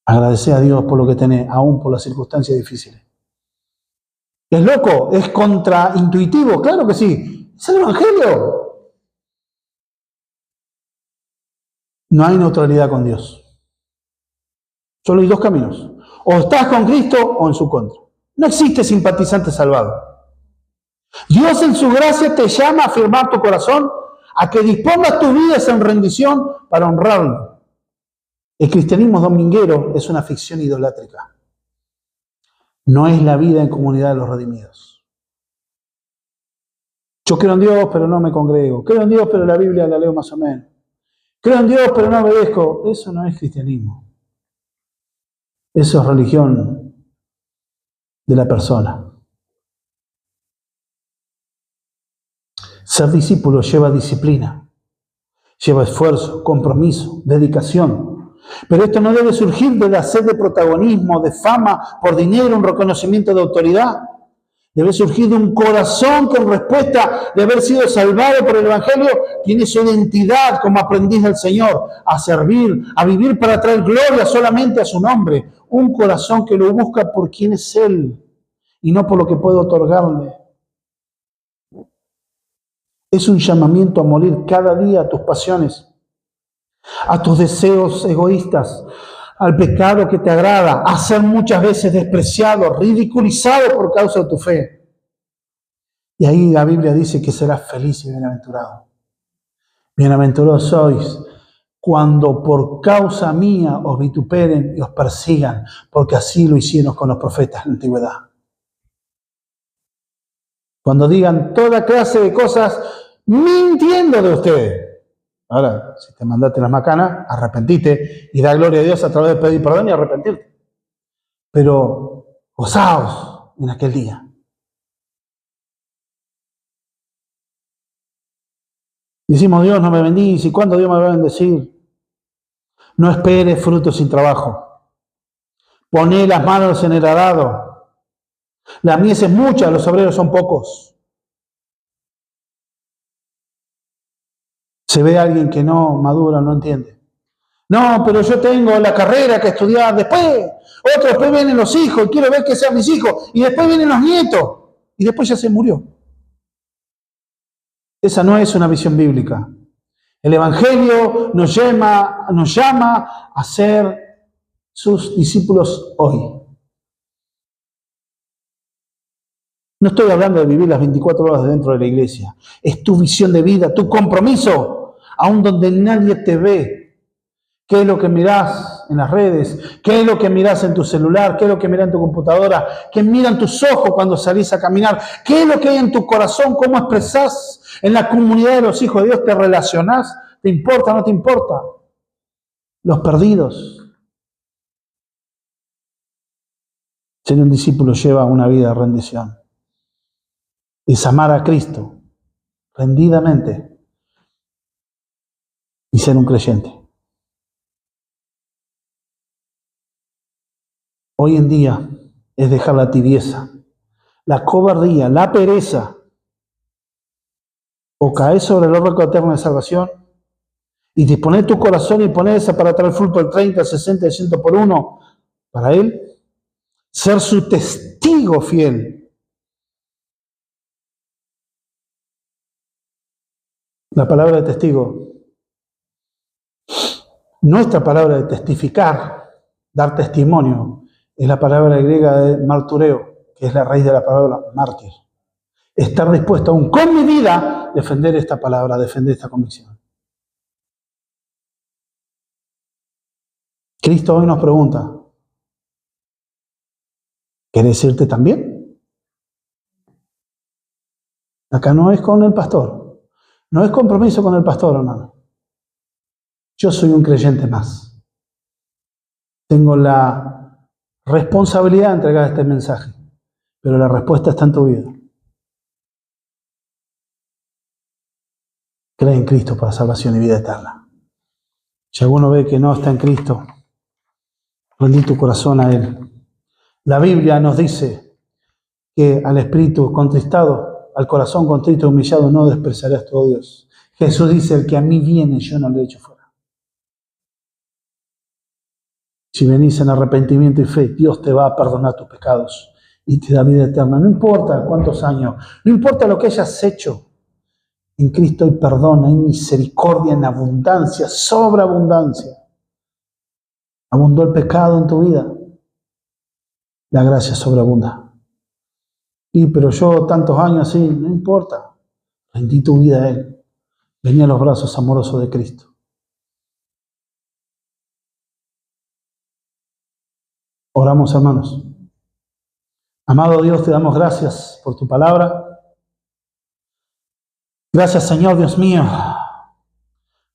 Agradecer a Dios por lo que tenés, aún por las circunstancias difíciles. ¿Es loco? ¿Es contraintuitivo? Claro que sí. Es el Evangelio. No hay neutralidad con Dios. Solo hay dos caminos. O estás con Cristo o en su contra. No existe simpatizante salvado. Dios en su gracia te llama a afirmar tu corazón, a que dispongas tu vida en rendición para honrarlo. El cristianismo dominguero es una ficción idolátrica. No es la vida en comunidad de los redimidos. Yo creo en Dios, pero no me congrego. Creo en Dios, pero la Biblia la leo más o menos. Creo en Dios, pero no obedezco. Eso no es cristianismo. Eso es religión de la persona. Ser discípulo lleva disciplina, lleva esfuerzo, compromiso, dedicación. Pero esto no debe surgir de la sed de protagonismo, de fama, por dinero, un reconocimiento de autoridad. Debe surgir de un corazón que en respuesta de haber sido salvado por el Evangelio tiene su identidad como aprendiz del Señor, a servir, a vivir para traer gloria solamente a su nombre. Un corazón que lo busca por quien es Él y no por lo que puede otorgarle. Es un llamamiento a morir cada día a tus pasiones, a tus deseos egoístas, al pecado que te agrada, a ser muchas veces despreciado, ridiculizado por causa de tu fe. Y ahí la Biblia dice que serás feliz y bienaventurado. Bienaventurados sois cuando por causa mía os vituperen y os persigan, porque así lo hicieron con los profetas en la antigüedad. Cuando digan toda clase de cosas mintiendo de ustedes. Ahora, si te mandaste las macanas, arrepentite y da gloria a Dios a través de pedir perdón y arrepentirte. Pero gozaos en aquel día. Decimos, Dios no me bendice, ¿y cuándo Dios me va a bendecir? No esperes frutos sin trabajo. Poné las manos en el arado. La mies es mucha, los obreros son pocos. Se ve a alguien que no madura, no entiende. No, pero yo tengo la carrera que estudiar. Después vienen los hijos y quiero ver que sean mis hijos. Y después vienen los nietos. Y después ya se murió. Esa no es una visión bíblica. El Evangelio nos llama a ser sus discípulos hoy. No estoy hablando de vivir las 24 horas dentro de la iglesia. Es tu visión de vida, tu compromiso, aun donde nadie te ve. ¿Qué es lo que mirás en las redes? ¿Qué es lo que mirás en tu celular? ¿Qué es lo que mirás en tu computadora? ¿Qué miran tus ojos cuando salís a caminar? ¿Qué es lo que hay en tu corazón? ¿Cómo expresás en la comunidad de los hijos de Dios? ¿Te relacionás? ¿Te importa o no te importa? Los perdidos. Ser un discípulo lleva una vida de rendición. Es amar a Cristo rendidamente y ser un creyente. Hoy en día es dejar la tibieza, la cobardía, la pereza, o caer sobre el orco eterno de salvación y disponer tu corazón y ponerse para traer fruto del 30, 60, 100 por uno para Él, ser su testigo fiel. La palabra de testigo, nuestra palabra de testificar, dar testimonio, es la palabra griega de martureo, que es la raíz de la palabra mártir. Estar dispuesto aún con mi vida a defender esta palabra, a defender esta convicción. Cristo hoy nos pregunta, ¿querés irte también? Acá no es con el pastor, no es compromiso con el pastor, hermano. Yo soy un creyente más. Tengo la responsabilidad de entregar este mensaje, pero la respuesta está en tu vida. Cree en Cristo para salvación y vida eterna. Si alguno ve que no está en Cristo, rendí tu corazón a Él. La Biblia nos dice que al espíritu contristado, al corazón contrito y humillado, no despreciarás tu Dios. Jesús dice, el que a mí viene, yo no le echo fuera. Si venís en arrepentimiento y fe, Dios te va a perdonar tus pecados y te da vida eterna. No importa cuántos años, no importa lo que hayas hecho. En Cristo hay perdón, hay misericordia en abundancia, sobreabundancia. Abundó el pecado en tu vida. La gracia sobreabunda. Pero yo tantos años así, no importa. Rendí tu vida a Él. Vení a los brazos amorosos de Cristo. Oramos, hermanos. Amado Dios, te damos gracias por tu palabra. Gracias, Señor, Dios mío,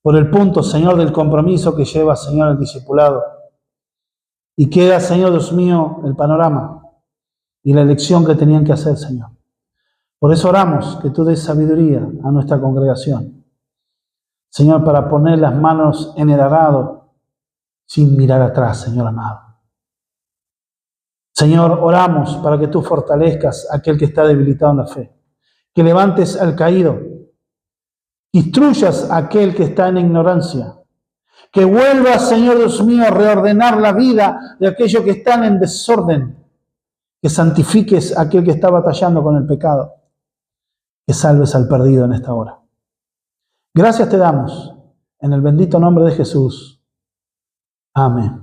por el punto, Señor, del compromiso que lleva, Señor, el discipulado. Y queda, Señor, Dios mío, el panorama y la elección que tenían que hacer, Señor. Por eso oramos que tú des sabiduría a nuestra congregación. Señor, para poner las manos en el arado sin mirar atrás, Señor amado. Señor, oramos para que tú fortalezcas a aquel que está debilitado en la fe, que levantes al caído, instruyas a aquel que está en ignorancia, que vuelvas, Señor Dios mío, a reordenar la vida de aquellos que están en desorden, que santifiques a aquel que está batallando con el pecado, que salves al perdido en esta hora. Gracias te damos, en el bendito nombre de Jesús. Amén.